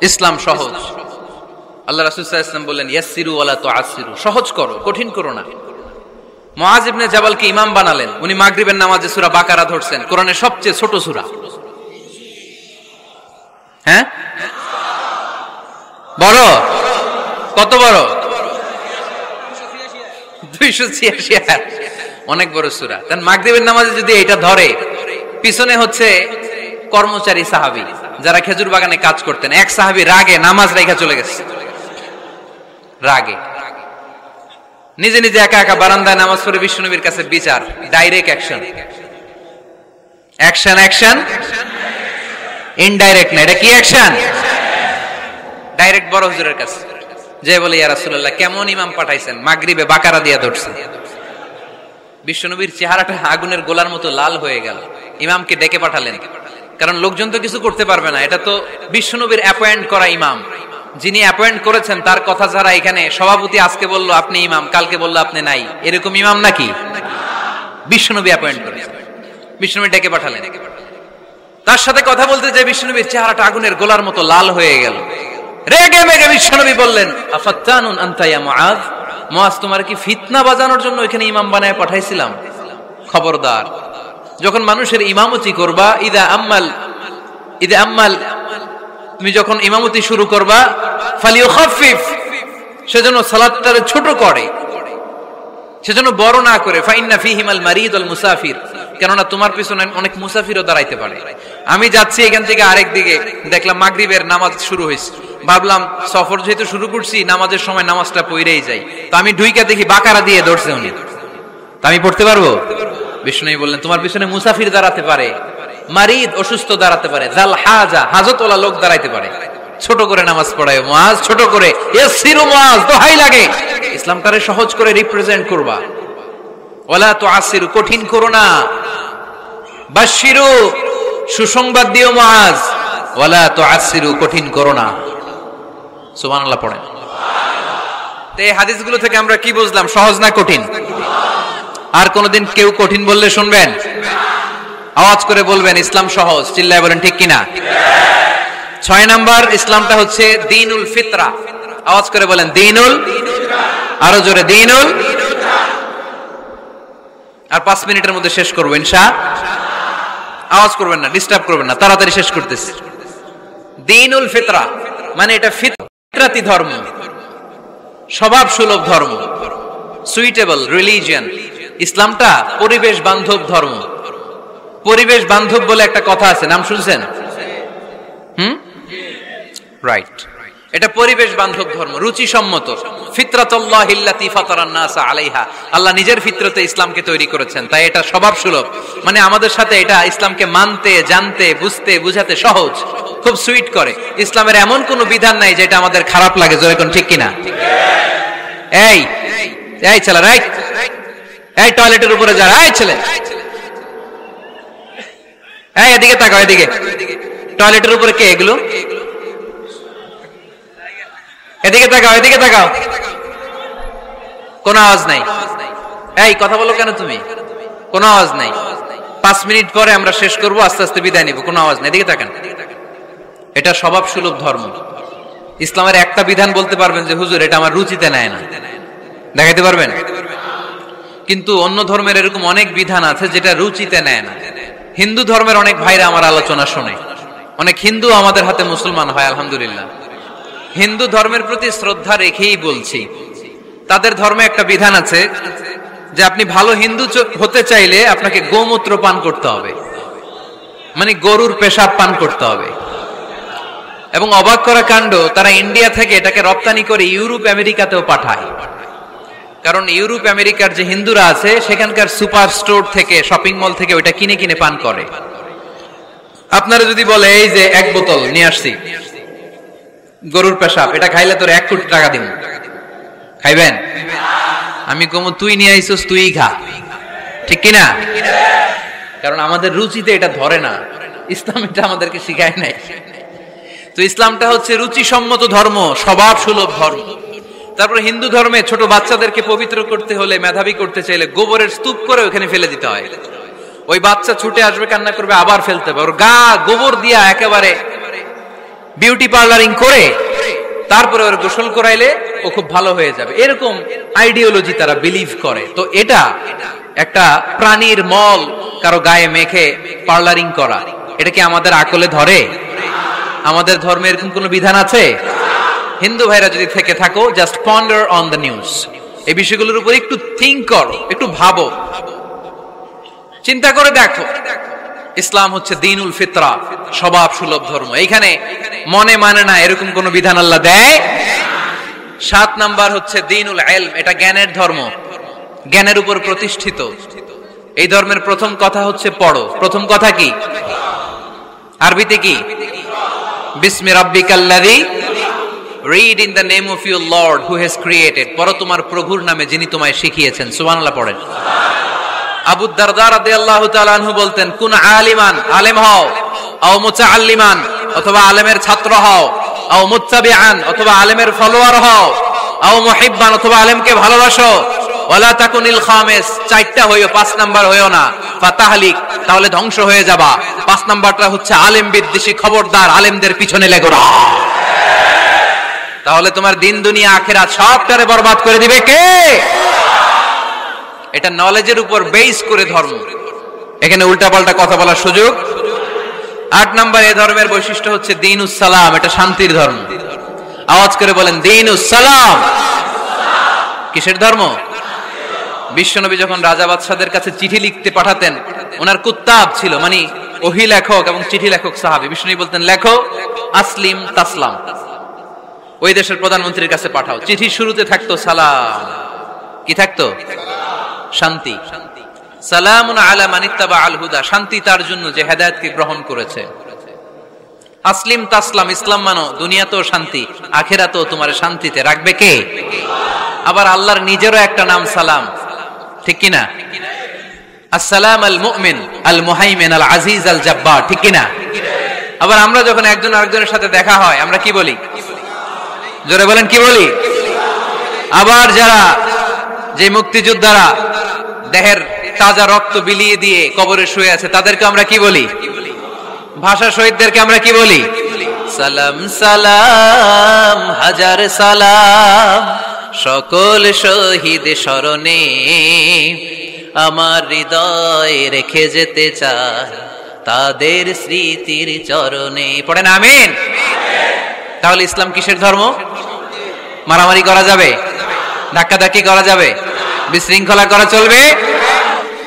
ইসলাম সহজ। আল্লাহ রাসূল সাল্লাল্লাহু আলাইহি ওয়াসাল্লাম বললেন ইয়াসসিরু ওয়ালা তুআসসিরু, সহজ করো, কঠিন করো না। মুআয ইবনে জাবালকে ইমাম বানালেন, উনি মাগরিবের নামাজে সূরা বাকারা ধরছেন, কোরআনের সবচেয়ে ছোট সূরা। হ্যাঁ, বড়? কত বড়? 286, অনেক বড় সূরা। তার মাগরিবের নামাজে যদি এটা ধরে, পিছনে হচ্ছে কর্মচারী সাহাবী যারা খেজুর বাগানে কাজ করতেন। এক সাহাবী রাগে নামাজ রাইখা চলে গেছে, রাগে। নিজে নিজে একা একা বারান্দায় নামাজ পড়ে বিশ্বনবীর কাছে বিচার, direct action. Action action, indirect না, এটা কি অ্যাকশন? ডাইরেক্ট বড় হুজুরের কাছে যে বলে, ইয়া রাসূলুল্লাহ, কেমন ইমাম পাঠাইছেন, মাগরিবে বাকারা দিয়া ধরছে। বিশ্বনবীর চেহারাটা আগুনের গোলার মতো লাল হয়ে গেল। ইমামকে ডেকে পাঠালেন, কারণ লোকজন তো কিছু করতে পারবে না, এটা তো বিশ্বনবীর অ্যাপয়েন্ট করা ইমাম। যিনি অ্যাপয়েন্ট করেছেন তার কথা ছাড়া এখানে সভাপতি আজকে বললো আপনি ইমাম, কালকে বললো আপনি নাই, এরকম ইমাম নাকি? বিশ্বনবী অ্যাপয়েন্ট করেছেন। বিশ্বনবী ডেকে পাঠালেন, তার সাথে কথা বলতে যে বিশ্বনবীর চেহারাটা আগুনের গোলার মতো লাল হয়ে গেল। রেগে মেগে বিশ্বনবী বললেন, আফাত্তানুন আনতা ইয়া মুআয, মুআয, তোমার কি ফিতনা বাজানোর জন্য এখানে ইমাম বানায় পাঠাইছিলাম? খবরদার, যখন মানুষের ইমামতি করবা, ইদা আম্মাল, তুমি যখন ইমামতি শুরু করবা, ফালিয়ুখাফফিফ, সেজন্য সালাতটারে ছোট করে, সেজন্য বড় না করে। ফাইন্না ফীহিমাল মারিদ ওয়াল মুসাফির, কেননা তোমার পিছনে অনেক মুসাফিরও দাঁড়াইতে পারে। আমি যাচ্ছি এখান থেকে আরেক দিকে, দেখলাম মাগরিবের নামাজ শুরু হয়েছে, ভাবলাম সফর যেহেতু শুরু করছি, নামাজের সময় নামাজটা পড়েই যাই, তো আমি ঢুইকা দেখি বাকারা দিয়ে ধরছে উনি, তা আমি পড়তে পারবো? বিষ্ণু বললেন, তোমার পিছনে মুসাফির দাঁড়াতে পারে, মারিদ অসুস্থ দাঁড়াতে পারে, জাল হাজা হাজতওয়ালা লোক দাঁড়াইতে পারে। ছোট করে নামাজ পড়ায় মুআয, ছোট করে, ইয়াসসিরু মুআয, দোহাই লাগে ইসলামটারে সহজ করে রিপ্রেজেন্ট করবা। ওয়ালা তুআসসিরু, কঠিন করো না। বাশশিরু, সুসংবাদ দিও মুআয, ওয়ালা তুআসসিরু, কঠিন করো না। সুবহানাল্লাহ পড়েন। তো এই হাদিসগুলো থেকে আমরা কি বুঝলাম? সহজ না কঠিন? আর কোনদিন কেউ কঠিন বললে শুনবেন? আওয়াজ করে বলবেন ইসলাম সহজ, চিল্লায় বলেন ঠিক কিনা? 6 নাম্বার, ইসলামটা হচ্ছে দ্বীনুল ফিতরা। আওয়াজ করে বলেন দ্বীনুল, আরো জোরে দ্বীনুল। আর 5 মিনিটের মধ্যে শেষ করবো ইনশাআল্লাহ। আওয়াজ করবেন না, ডিস্টার্ব করবেন না, তাড়াতাড়ি শেষ করতেছি। দ্বীনুল ফিতরা মানে এটা ফিতরাতি ধর্ম, স্বভাব সুলভ ধর্ম, সুইটেবল রিলিজিয়ন। ইসলামটা পরিবেশ বান্ধব ধর্ম। পরিবেশ বান্ধব বলে একটা কথা আছে, নাম শুনছেন? রাইট, এটা পরিবেশ বান্ধব ধর্ম, রুচিসম্মত। ফিতরাতুল্লাহিল্লাতী ফাতারান নাস আলাইহা, আল্লাহ নিজের ফিতরতে ইসলামকে তৈরি করেছেন, তাই এটা স্বভাব সুলভ। মানে আমাদের সাথে এটা ইসলামকে মানতে, জানতে, বুঝতে, বুঝাতে সহজ, খুব সুইট করে। ইসলামের এমন কোনো বিধান নাই যেটা আমাদের খারাপ লাগে, জোরে কোন ঠিক কিনা? এই এই ছেলে, রাইট, এই টয়লেটের উপরে যা, এই ছেলে, এই এদিকে তাকাও, এদিকে। টয়লেটের উপরে কে এগুলো? এদিকে তাকাও, এদিকে তাকাও। কোনো আওয়াজ নাই। এই কথা বলো কেন তুমি? কোনো আওয়াজ নাই। 5 মিনিট পরে আমরা শেষ করব, আস্তে আস্তে বিদায় নিব, কোনো আওয়াজ নাই। এদিকে তাকান। এটা স্বভাব সুলভ ধর্ম। ইসলামের একটা বিধান বলতে পারবেন যে হুজুর এটা আমার রুচিতে নেয় না, দেখাইতে পারবেন? কিন্তু অন্য ধর্মের এরকম অনেক বিধান আছে যেটা রুচিতে নেয় না। হিন্দু ধর্মের অনেক ভাইরা আমার আলোচনা শোনে, অনেক হিন্দু আমাদের হাতে মুসলমান হয়, আলহামদুলিল্লাহ। হিন্দু ধর্মের প্রতি শ্রদ্ধা রেখেই বলছি, তাদের ধর্মে একটা বিধান আছে যে আপনি ভালো হিন্দু হতে চাইলে আপনাকে গোমূত্র পান করতে হবে, মানে গরুর পেশাব পান করতে হবে। এবং অবাক করা কাণ্ড, তারা ইন্ডিয়া থেকে এটাকে রপ্তানি করে ইউরোপ আমেরিকাতেও পাঠায়। কারণ ইউরোপ আমেরিকার যে হিন্দুরা আছে সেখানকার সুপার স্টোর থেকে, শপিং মল থেকে ওইটা কিনে কিনে পান করে। আপনারা যদি বলে এই যে 1 বোতল নিয়ে আসছি গরুর পেশাব, এটা খাইলে তোর 1 কোটি টাকা দিব, খাইবেন? আমি কমু তুই নিয়ে আইছস, তুই খা, ঠিক কিনা? কারণ আমাদের রুচিতে এটা ধরে না, ইসলাম এটা আমাদেরকে শিখায় নাই। তো ইসলামটা হচ্ছে রুচিসম্মত ধর্ম, স্বভাব সুলভ ধর্ম। তারপর হিন্দু ধর্মে ছোট বাচ্চাদেরকে পবিত্র করতে হলে, মেধাবী করতে চাইলে গোবরের স্তূপ করে ওখানে ফেলে দিতে হয়। ওই বাচ্চা ছুটে আসবে, কান্না করবে, আবার ফেলতে হবে। ওর গা গোবর দিয়া একেবারে বিউটি পার্লারিং করে তারপরে ওর গোসল করাইলে ও খুব ভালো হয়ে যাবে, এরকম আইডিওলজি তারা বিলিভ করে। তো এটা একটা প্রাণীর মল কারো গায়ে মেখে পার্লারিং করা, এটা কি আমাদের আকলে ধরে? আমাদের ধর্মে এরকম কোন বিধান আছে? হিন্দু ভাইরা যদি থেকে থাকো, just ponder on the news, এই বিষয়গুলোর উপর একটু থিঙ্ক করো, একটু ভাবো, চিন্তা করে দেখো। ইসলাম হচ্ছে দ্বীনুল ফিতরা, স্বভাব সুলভ ধর্ম। এইখানে মনে মানে না এরকম কোন বিধান আল্লাহ দেয়। 7 নাম্বার হচ্ছে দ্বীনুল ইলম, এটা জ্ঞানের ধর্ম, জ্ঞানের উপর প্রতিষ্ঠিত। এই ধর্মের প্রথম কথা হচ্ছে পড়ো। প্রথম কথা কি? আরবিতে কি? বিসমি রাব্বিকাল্লাযী, read in the name of your lord who has created. পড়ো তোমার প্রভুর নামে যিনি তোমায় শিখিয়েছেন। সুবহানাল্লাহ পড়েন। আবু দারদা রাদিয়াল্লাহু তাআলা আনহু বলতেন, কুন আলিমান, আলেম হও, আও মুতাআল্লিমান, অথবা আলেমের ছাত্র হও, আও মুত্তাবিআন, অথবা আলেমের ফলোয়ার হও, আও মুহিব্বান, অথবা আলেমকে ভালোবাসো, ওয়ালা তাকুনিল খামিস, চারটা হইও, 5 নাম্বার হইও না, ফাতাহলিক, তাহলে ধ্বংস হয়ে যাবা। 5 নাম্বারটা হচ্ছে আলেম বিদ্বেষী, খবরদার আলেমদের পিছনে লেগো না, তাহলে তোমার দিন দুনিয়া আখিরাত সবটারে বরবাদ করে দিবে কে? এটা নলেজের উপর বেস করে ধর্ম, এখানে উল্টাপাল্টা কথা বলার সুযোগ। 8 নাম্বার এই ধর্মের বৈশিষ্ট্য হচ্ছে দ্বীনুস সালাম, এটা শান্তির ধর্ম। আওয়াজ করে বলেন দ্বীনুস সালাম। কিসের ধর্ম? বিশ্বনবী যখন রাজা বাদশাদের কাছে চিঠি লিখতে পাঠাতেন, ওনার কুত্তাব ছিল, মানে ওহী লেখক এবং চিঠি লেখক সাহাবী। বিশ্বনবী বলতেন, লেখো আসলিম তাসলাম, ওই দেশের প্রধানমন্ত্রীর কাছে পাঠাও। চিঠির শুরুতে থাকতো সালাম, কি থাকতো? শান্তি। সালামুন আলা মান ইত্তাবা আল হুদা, শান্তি তার জন্য যে হেদায়েতকে গ্রহণ করেছে। আসলিম তাসলাম, ইসলাম মানো, দুনিয়াতেও শান্তি, আখিরাতেও তোমার শান্তিতে রাখবে কে? আবার আল্লাহর নিজেরও একটা নাম সালাম, ঠিক কিনা? আসসালাম আল মুমিন আল মুহাইমিন আল আজিজ আল জাব্বার, ঠিক কিনা? আবার আমরা যখন একজন আরেকজনের সাথে দেখা হয় আমরা কি বলি? জোরে বলেন, কি বলি? আবার যারা, যে মুক্তিযোদ্ধারা দেহের তাজা রক্ত বিলিয়ে দিয়ে কবরে শুয়ে আছে, তাদেরকে আমরা কি বলি? ভাষা শহীদদেরকে আমরা কি বলি? সালাম সালাম হাজার সালাম, সকল শহীদ স্মরণে আমার হৃদয় রেখে যেতে চায় তাদের স্মৃতির চরণে। পড়েন আমিন। তাহলে ইসলাম কিসের ধর্ম? মারামারি করা যাবে? ধাক্কাধাক্কি করা যাবে? বিশৃঙ্খলা করা চলবে?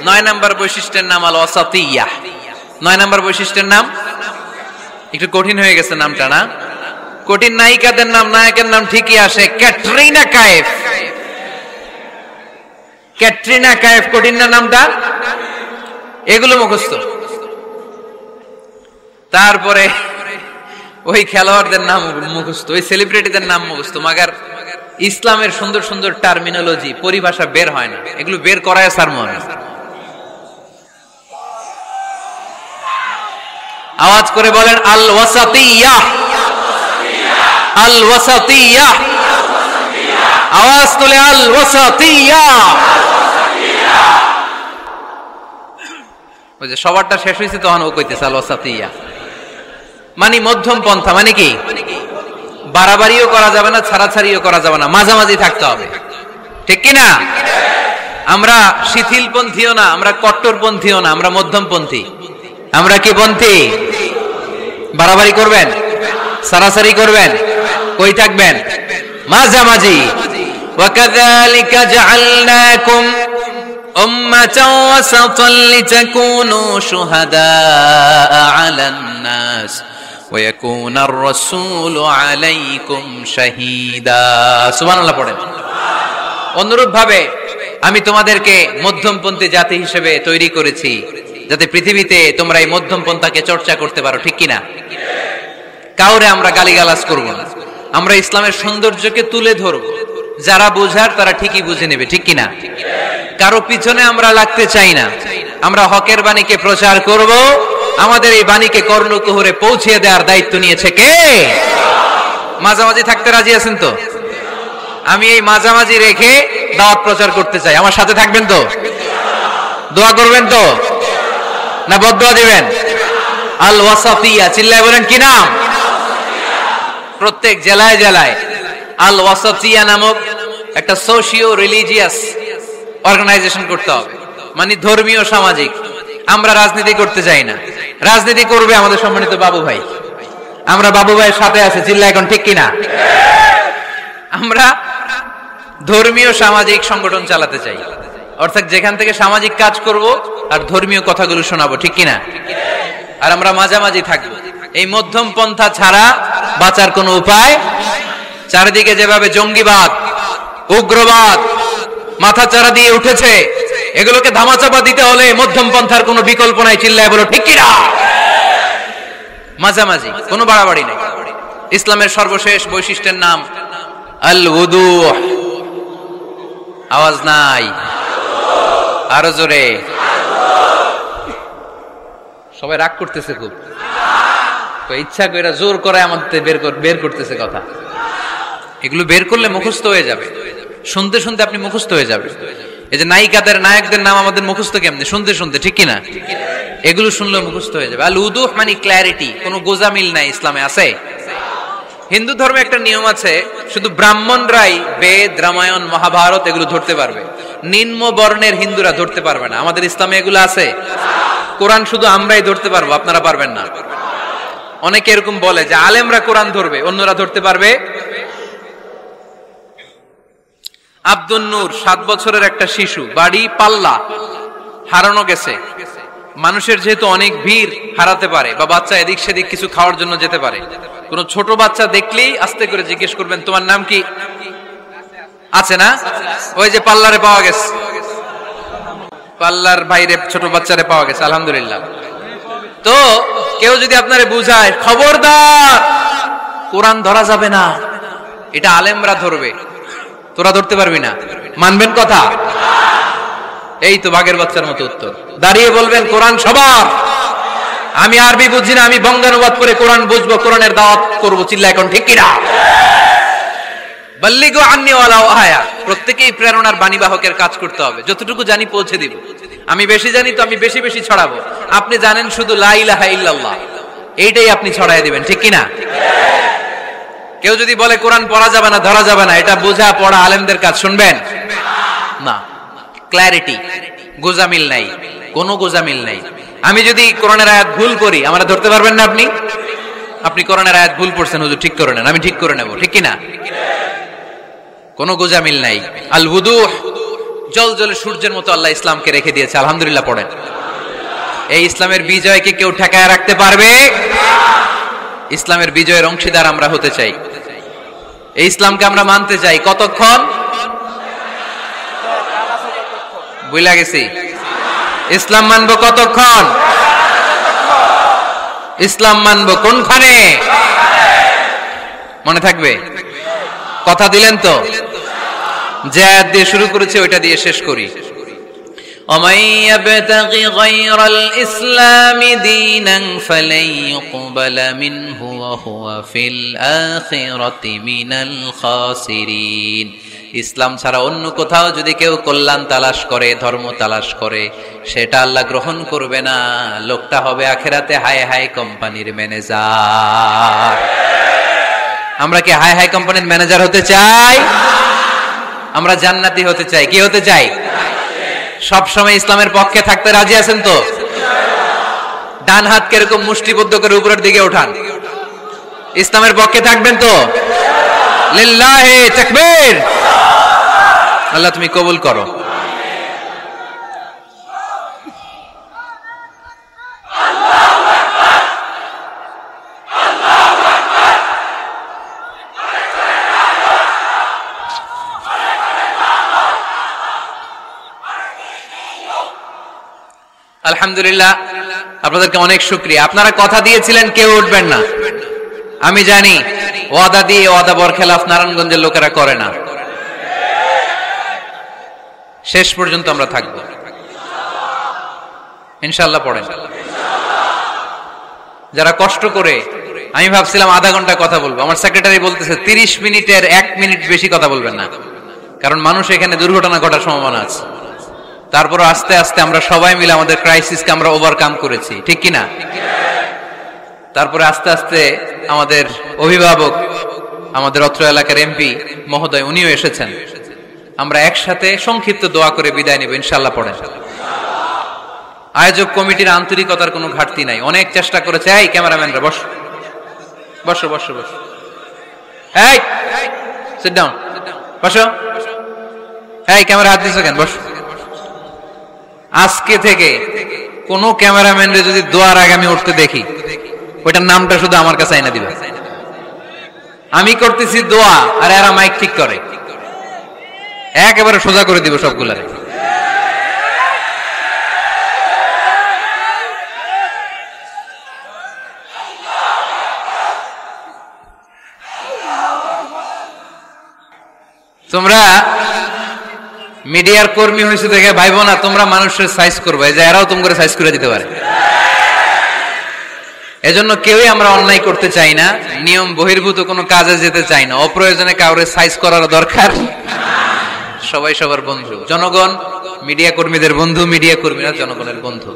9 নাম্বার বৈশিষ্ট্যের নাম আল ওয়াসাতিয়া। 9 নাম্বার বৈশিষ্ট্যের নাম একটু কঠিন হয়ে গেছে নামটা, না? কঠিন নায়িকাদের নাম, নায়কের নাম ঠিকই আসে, ক্যাটরিনা কাইফ। ক্যাটরিনা কাইফ, কঠিন না নামটা? এগুলো মুখস্থ। তারপরে ওই খেলোয়াড়দের নাম মুখস্থ, ওই সেলিব্রিটিদের নাম মুখস্থ, মাগার ইসলামের সুন্দর সুন্দর টার্মিনোলজি, পরিভাষা বের হয় না। এগুলো বের করায় সারমন। আওয়াজ করে বলেন আল ওয়াসাতিয়া, আল ওয়াসাতিয়া, আওয়াজ তুলে আল ওয়াসাতিয়া। ওই যে সবারটা শেষ হয়েছে তখন ও কইতেছে আল ওয়াসাতিয়া, মানে মধ্যম পন্থা। মানে কি? বাড়াবাড়িও করা যাবে না, ছাড়াছাড়িও করা যাবে না, মাঝামাঝি থাকতে হবে, ঠিক কিনা? আমরা শিথিলপন্থীও না, আমরা কট্টরপন্থীও না, আমরা মধ্যমপন্থী। আমরা কি পন্থী? বাড়াবাড়ি করবেন, ছাড়াছাড়ি করবেন, কই থাকবেন? মাঝামাঝি। ওয়াকাযালিকা জাআলনাকুম উম্মাতাও ওয়াসাতান লিতাকুনু শুহাদাআ আলান নাস ওয়া ইয়াকুনার রাসূলু আলাইকুম শাহীদা। সুবহানাল্লাহ পড়েন। অনুরূপ ভাবে আমি তোমাদেরকে মধ্যমপন্থী জাতি হিসেবে তৈরি করেছি, যাতে পৃথিবীতে তোমরা এই মধ্যম পন্থাকে চর্চা করতে পারো, ঠিক কিনা? কাউরে আমরা গালিগালাজ করব না, আমরা ইসলামের সৌন্দর্যকে তুলে ধরব, যারা বোঝার তারা ঠিকই বুঝে নেবে, ঠিক কিনা? কারো পিছনে আমরা লাগতে চাই না, আমরা হকের বাণীকে প্রচার করব। আমাদের এই বাণীকে কর্ণকুহরে পৌঁছে দেওয়ার দায়িত্ব নিয়েছে কে? মাঝামাঝি থাকতে রাজি আছেন তো? আমি এই মাঝামাঝি রেখে দাওয়াত প্রচার করতে চাই, আমার সাথে থাকবেন তো? দোয়া করবেন তো, না বদদোয়া দিবেন? আল ওয়াসাতিয়া, চিল্লায় বলেন কি নাম? প্রত্যেক জেলায় জেলায় আল ওয়াসাতিয়া নামক একটা সোশিও রিলিজিয়াস অর্গানাইজেশন করতে হবে, মানে ধর্মীয় সামাজিক। আমরা রাজনীতি করতে চাই না, রাজনীতি করবে আমাদের সম্মানিত বাবু ভাই। আমরা বাবু ভাইয়ের সাথে আছে, চিল্লা এখন, ঠিক কিনা? আমরা ধর্মীয় সামাজিক সংগঠন চালাতে চাই, অর্থাৎ যেখান থেকে সামাজিক কাজ করব আর ধর্মীয় কথাগুলো শোনাবো, ঠিক কিনা? আর আমরা মাঝামাঝি থাকবো। এই মধ্যম পন্থা ছাড়া বাঁচার কোনো উপায় চারিদিকে যেভাবে জঙ্গিবাদ, উগ্রবাদ মাথাচাড়া দিয়ে উঠেছে, এগুলোকে ধামাচাপা দিতে হলে মধ্যম পন্থার কোনো বিকল্প নাই। চিল্লায় বলো ঠিক কিনা? মাঝামাঝি, কোনো বাড়াবাড়ি নাই। ইসলামের সর্বশেষ বৈশিষ্ট্যের নাম আল উদুহ। আওয়াজ নাই, আরো জোরে। সবাই রাগ করতেছে খুব, ইচ্ছা করে জোর করে আমাদের বের করতেছে কথা। এগুলো বের করলে মুখস্থ হয়ে যাবে, শুনতে শুনতে আপনি মুখস্থ হয়ে যাবে। এই যে নায়িকাদের নায়কদের নাম আমাদের মুখস্থ কেমনে? শুনতে শুনতে, ঠিক কিনা? এগুলো শুনলে মুখস্থ হয়ে যাবে। আল উদুহ মানে ক্ল্যারিটি, কোনো গোজামিল নাই ইসলামে আছে। হিন্দু ধর্মে একটা নিয়ম আছে, শুধু ব্রাহ্মণরাই বেদ, রামায়ণ, মহাভারত এগুলো ধরতে পারবে, নিম্ন বর্ণের হিন্দুরা ধরতে পারবে না। আমাদের ইসলামে এগুলো আছে। কোরআন শুধু আমরাই ধরতে পারবো, আপনারা পারবেন না। অনেকে এরকম বলে যে আলেমরা কোরআন ধরবে, অন্যরা ধরতে পারবে। আব্দুল নূর 7 বছরের একটা শিশু, বাড়ি পাল্লা, হারানো গেছে। মানুষের যেহেতু অনেক ভিড়, হারাতে পারে, বা বাচ্চা এদিক সেদিক কিছু খাওয়ার জন্য যেতে পারে। কোন ছোট বাচ্চা দেখলেই আস্তে করে জিজ্ঞেস করবেন, তোমার নাম কি? আছে না? ওই যে পাল্লারে পাওয়া গেছে, পাল্লার বাইরে ছোট বাচ্চারে পাওয়া গেছে, আলহামদুলিল্লাহ। তো কেউ যদি আপনারে বুঝায়, খবরদার কোরআন ধরা যাবে না, এটা আলেমরা ধরবে, তোরা ধরতে পারবি না, মানবেন কথা? এই তো বাঘের বাচ্চার মতো উত্তর। দাঁড়িয়ে বলবেন কোরআন সবার। আমি আরবি বুঝি না, আমি বঙ্গানুবাদ করে কোরআন বুঝবো, কোরআনের দাওয়াত করবো। চিল্লা এখন ঠিক কিনা? বাল্লিগু আন্নি ওয়ালাউ আয়া। প্রত্যেকেই প্রেরণার বাণীবাহকের কাজ করতে হবে। যতটুকু জানি পৌঁছে দিব। আমি বেশি জানি তো আমি বেশি বেশি ছড়াবো। আপনি জানেন শুধু লা ইলাহা ইল্লাল্লাহ, এইটাই আপনি ছড়ায় দিবেন, ঠিক কিনা? কেউ যদি বলে কোরআন পড়া যাবে না, ধরা যাবে না, এটা বোঝা পড়া আলেমদের কাজ, শুনবেন না। ক্ল্যারিটি, গোজামিল নাই, কোনো গোজামিল নাই। আমি যদি কোরআনের আয়াত ভুল করি, আমরা ধরতে পারবেন না। আপনি কোরআনের আয়াত ভুল পড়ছেন, হুজুর ঠিক করে নেন, আমি ঠিক করে নেব, ঠিক কিনা? কোনো গোজামিল নাই। আল উদুহ, জল জলে সূর্যের মতো আল্লাহ ইসলামকে রেখে দিয়েছে, আলহামদুলিল্লাহ পড়েন। এই ইসলামের বিজয়কে কেউ ঠেকায় রাখতে পারবে? ইসলামের বিজয়ের অংশীদার আমরা হতে চাই, এই ইসলামকে আমরা মানতে চাই। কতক্ষণ? বুঝলা গেছি। ইসলাম মানবো কতক্ষণ? ইসলাম মানবো কোনখানে? মনে থাকবে? কথা দিলেন তো? যে আয়াত দিয়ে শুরু করেছে ওইটা দিয়ে শেষ করি। ومن يبتغي غير الإسلام دينا فلن يقبل منه وهو في الآخرة من الخاسرين। ইসলাম ছাড়া অন্য কোথাও যদি কেউ কল্যাণ তালাশ করে, ধর্ম তালাশ করে, সেটা আল্লাহ গ্রহণ করবে না। লোকটা হবে আখিরাতে হাই হাই কোম্পানির ম্যানেজার। আমরা কি হাই হাই কোম্পানির ম্যানেজার হতে চাই? আমরা জান্নাতি হতে চাই। কি হতে চাই? সব সময় ইসলামের পক্ষে থাকতে রাজি আছেন তো? ডান হাত কিরকম মুষ্টিবদ্ধ করে উপরের দিকে উঠান। ইসলামের পক্ষে থাকবেন তো? লিল্লাহি তাকবীর। আল্লাহ তুমি কবুল করো। আলহামদুলিল্লাহ, আপনাদেরকে অনেক শুকরিয়া। আপনারা কথা দিয়েছিলেন কেউ উঠবেন না। আমি জানি ওয়াদা দিয়ে ওয়াদা বরখেলাফ নারায়ণগঞ্জের লোকেরা করে না। শেষ পর্যন্ত আমরা থাকব ইনশাআল্লাহ। পড়েন। যারা কষ্ট করে, আমি ভাবছিলাম আধা ঘন্টা কথা বলবো, আমার সেক্রেটারি বলতেছে 30 মিনিটের 1 মিনিট বেশি কথা বলবেন না, কারণ মানুষ এখানে দুর্ঘটনা ঘটার সম্ভাবনা আছে। তারপর আস্তে আস্তে আমরা সবাই মিলে আমাদের ক্রাইসিসকে আমরা ওভারকাম করেছি, ঠিক কিনা? তারপরে আস্তে আস্তে আমাদের অভিভাবক, আমাদের অত্র এলাকার এমপি মহোদয়, উনিও এসেছেন। আমরা একসাথে সংক্ষিপ্ত দোয়া করে বিদায় নেব ইনশাআল্লাহ। পড়েন। আয়োজক কমিটির আন্তরিকতার কোনো ঘাটতি নাই, অনেক চেষ্টা করেছে। এই ক্যামেরাম্যানরা বসো বসো বসো বসো, এই সিট ডাউন, বসো। এই ক্যামেরা হাত দিছো কেন? বসো। আজকে থেকে কোন ক্যামেরাম্যানরে যদি দোয়ার আগে আমি উঠতে দেখি, ওইটার নামটা শুধু আমার কাছে আইনা দিবা। আমি করতেছি দোয়া আর এরা মাইক ঠিক করে, একেবারে সোজা করে দিব সবগুলারে। তোমরা মিডিয়ার কর্মী হয়েছে দেখে ভাইবো না তোমরা মানুষের সাইজ করবে, যে এরাও তোমাকে সাইজ করে দিতে পারে। এজন্য কেউই আমরা অন্যায় করতে চাই না, নিয়ম বহির্ভূত কোনো কাজে যেতে চাই না, অপ্রয়োজনে কাউরে সাইজ করার দরকার। সবাই সবার বন্ধু, জনগণ মিডিয়া কর্মীদের বন্ধু, মিডিয়া কর্মীরা জনগণের বন্ধু।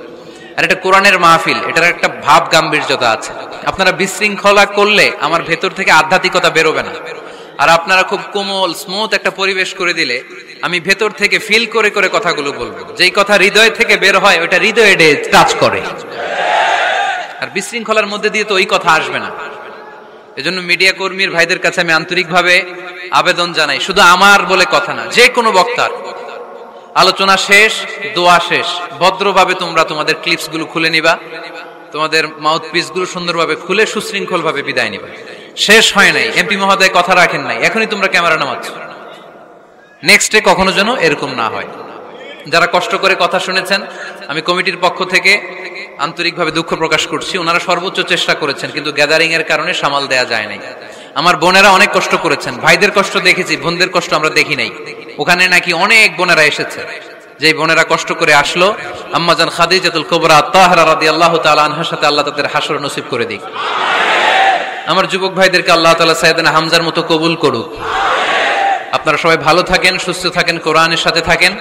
আর এটা কোরআনের মাহফিল, এটার একটা ভাব গাম্ভীর্যতা আছে। আপনারা বিশৃঙ্খলা করলে আমার ভেতর থেকে আধ্যাত্মিকতা বেরোবে না। আর আপনারা খুব কোমল স্মুথ একটা পরিবেশ করে দিলে আমি ভেতর থেকে ফিল করে করে কথাগুলো বলবো। যেই কথা হৃদয় থেকে বের হয় ওটা হৃদয়ে টাচ করে। আর বিশৃঙ্খলার মধ্যে দিয়ে তো ওই কথা আসবে না। এজন্য মিডিয়া কর্মীর ভাইদের কাছে আমি আন্তরিকভাবে আবেদন জানাই, শুধু আমার বলে কথা না, যে কোনো বক্তার আলোচনা শেষ, দোয়া শেষ, ভদ্রভাবে তোমরা তোমাদের ক্লিপস গুলো খুলে নিবা, তোমাদের মাউথপিস গুলো সুন্দরভাবে খুলে সুশৃঙ্খল ভাবে বিদায় নিবা। শেষ হয় নাই, এমপি মহোদয় কথা রাখেন নাই, এখনই তোমরা ক্যামেরা নামাচ্ছ। নেক্সটে কখনো যেন এরকম না হয়। যারা কষ্ট করে কথা শুনেছেন, আমি কমিটির পক্ষ থেকে আন্তরিকভাবে দুঃখ প্রকাশ করছি। ওনারা সর্বোচ্চ চেষ্টা করেছেন, কিন্তু গ্যাদারিং এর কারণে সামাল দেয়া যায় নাই। আমার বোনেরা অনেক কষ্ট করেছেন, ভাইদের কষ্ট দেখেছি, বোনদের কষ্ট আমরা দেখি নাই। ওখানে নাকি অনেক বোনেরা এসেছে, যেই বোনেরা কষ্ট করে আসলো। আম্মাজান খাদিজাতুল কুবরা তাহরা রাদিয়াল্লাহু তাআলা আনহার সাথে আল্লাহ তাদের হাসর নসিব করে দিক। আমার যুবক ভাইদেরকে আল্লাহ তাআলা সাইয়েদনা হামজার মতো কবুল করুক। আপনারা সবাই ভালো থাকেন, সুস্থ থাকেন, কোরআনের সাথে থাকেন।